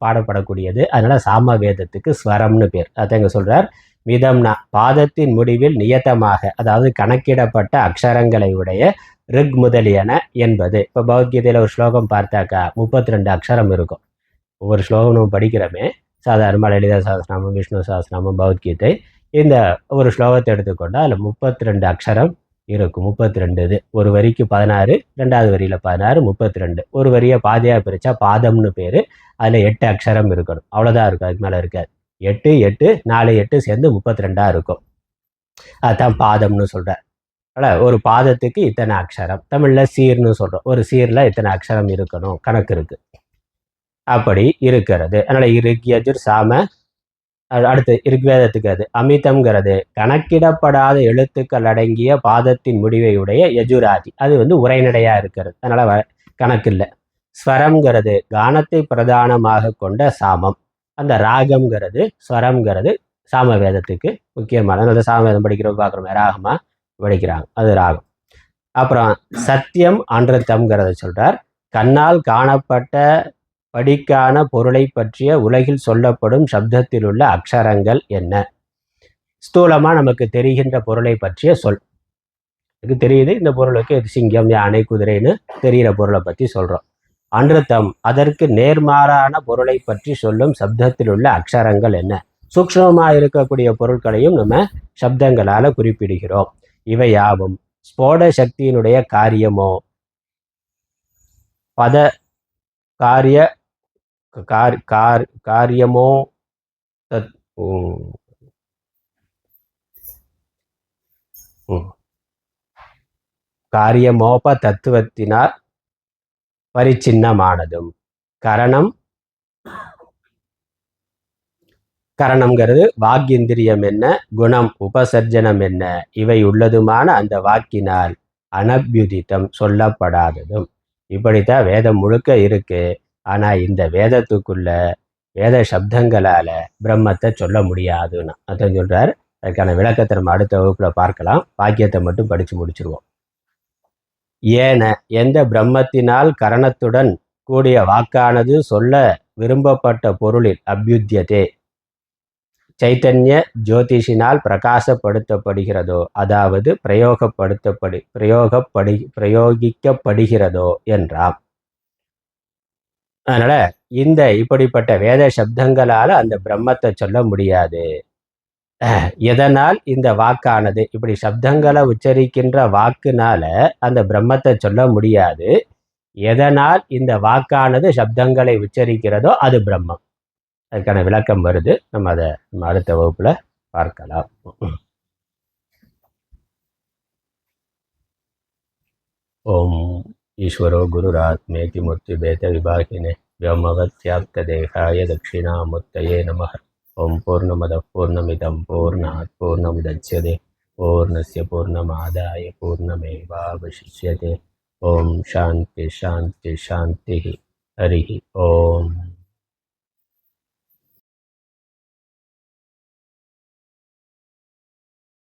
Speaker 1: பாடப்படக்கூடியது. அதனால சாமவேதத்துக்கு ஸ்வரம்னு பேர். அதைங்க சொல்றார். மிதம்னா பாதத்தின் முடிவில் நியத்தமாக, அதாவது கணக்கிடப்பட்ட அக்ஷரங்களை உடைய ரிக் முதலியன என்பது. இப்போ பகவத்கீதையில் ஒரு ஸ்லோகம் பார்த்தாக்கா 32 அக்ஷரம் இருக்கும். ஒவ்வொரு ஸ்லோகம் நம்ம படிக்கிறோமே, சாதாரணமாக லலிதா சஹஸ்ரநாமம், விஷ்ணு சஹஸ்ரநாமம், பகவத்கீதை, இந்த ஒரு ஸ்லோகத்தை எடுத்துக்கொண்டால் அதில் 32 அக்ஷரம் இருக்கும். 32 இது. ஒரு வரிக்கு 16, 2வது வரியில் 16, 32. ஒரு வரியை பாதியாக பிரித்தா பாதம்னு பேர். அதில் 8 அக்ஷரம் இருக்கணும். அவ்வளோதான் இருக்கும், அதுக்கு மேலே இருக்காது. 8 8 4 8 சேர்ந்து 32 இருக்கும். அதுதான் பாதம்னு சொல்கிறார். அதனால் ஒரு பாதத்துக்கு இத்தனை அக்ஷரம். தமிழில் சீர்னு சொல்கிறோம். ஒரு சீரில் இத்தனை அக்ஷரம் இருக்கணும், கணக்கு இருக்குது. அப்படி இருக்கிறது. அதனால் ரிக் யஜுர் சாம அடுத்து ரிக்வேதத்துக்கு அது அமிதம்ங்கிறது கணக்கிடப்படாத எழுத்துக்கள் அடங்கிய பாதத்தின் முடிவை உடைய யஜுராதி, அது உரைநடையா இருக்கிறது, அதனால கணக்கு இல்லை. ஸ்வரம்ங்கிறது கானத்தை பிரதானமாக கொண்ட சாமம். அந்த ராகம்ங்கிறது ஸ்வரம்ங்கிறது சாமவேதத்துக்கு முக்கியமான, அந்த சாமவேதம் படிக்கிறவங்க பார்க்குறோம் ராகமா படிக்கிறாங்க, அது ராகம். அப்புறம் சத்தியம் அன்றுத்தம்ங்கிறத சொல்றார். கண்ணால் காணப்பட்ட படிக்கான பொருளை பற்றிய உலகில் சொல்லப்படும் சப்தத்தில் உள்ள அக்ஷரங்கள் என்ன? ஸ்தூலமா நமக்கு தெரிகின்ற பொருளை பற்றிய சொல். எனக்கு தெரியுது இந்த பொருளுக்கு சிங்கம், யானை, குதிரைன்னு தெரிகிற பொருளை பற்றி சொல்றோம். அன்றுத்தம் அதற்கு நேர்மாறான பொருளை பற்றி சொல்லும் சப்தத்தில் உள்ள அக்ஷரங்கள் என்ன? சூக்ஷ்மமா இருக்கக்கூடிய பொருட்களையும் நம்ம சப்தங்களால குறிப்பிடுகிறோம். இவை யாவும் ஸ்போட சக்தியினுடைய காரியமோ பத காரிய காரியமோ காரியமோப தத்துவத்தினால் பரிச்சின்னமானதும் கரணம்ங்கிறது வாக்கிந்திரியம் என்ன, குணம் உபசர்ஜனம் என்ன, இவை உள்ளதுமான அந்த வாக்கினால் அனபியுதித்தம் சொல்லப்படாததும். இப்படித்தான் வேதம் முழுக்க இருக்கு. ஆனா இந்த வேதத்துக்குள்ள வேத சப்தங்களால பிரம்மத்தை சொல்ல முடியாதுன்னு அதான் சொல்றார். அதுக்கான விளக்கத்தை நம்ம அடுத்த வகுப்புல பார்க்கலாம். வாக்கியத்தை மட்டும் படிச்சு முடிச்சிருவோம். ஏன எந்த பிரம்மத்தினால் கரணத்துடன் கூடிய வாக்கானது சொல்ல விரும்பப்பட்ட பொருளில் அபியுத்தியதே சைத்தன்ய ஜோதிஷினால் பிரகாசப்படுத்தப்படுகிறதோ, அதாவது பிரயோகிக்கப்படுகிறதோ என்றாம். அதனால இந்த இப்படிப்பட்ட வேத சப்தங்களால அந்த பிரம்மத்தை சொல்ல முடியாது. எதனால் இந்த வாக்கானது இப்படி சப்தங்களை உச்சரிக்கின்ற வாக்குனால அந்த பிரம்மத்தை சொல்ல முடியாது. எதனால் இந்த வாக்கானது சப்தங்களை உச்சரிக்கிறதோ அது பிரம்மம். அதுக்கான விளக்கம் வருது. நம்ம அதை அடுத்த வகுப்புல பார்க்கலாம். ஓம் ஈஸ்வரோ குருராத்மேதி மூர்த்தி பேத விபாகினே व्योमवत्याप्त देहाय दक्षिणामूर्तये नमः। ओं पूर्णमदः पूर्णमिदं पूर्णात् पूर्णमुदच्यते पूर्णस्य पूर्णमादाय पूर्णमेवावशिष्यते। ओं शान्ति शान्ति शान्तिः। हरिः ओम्।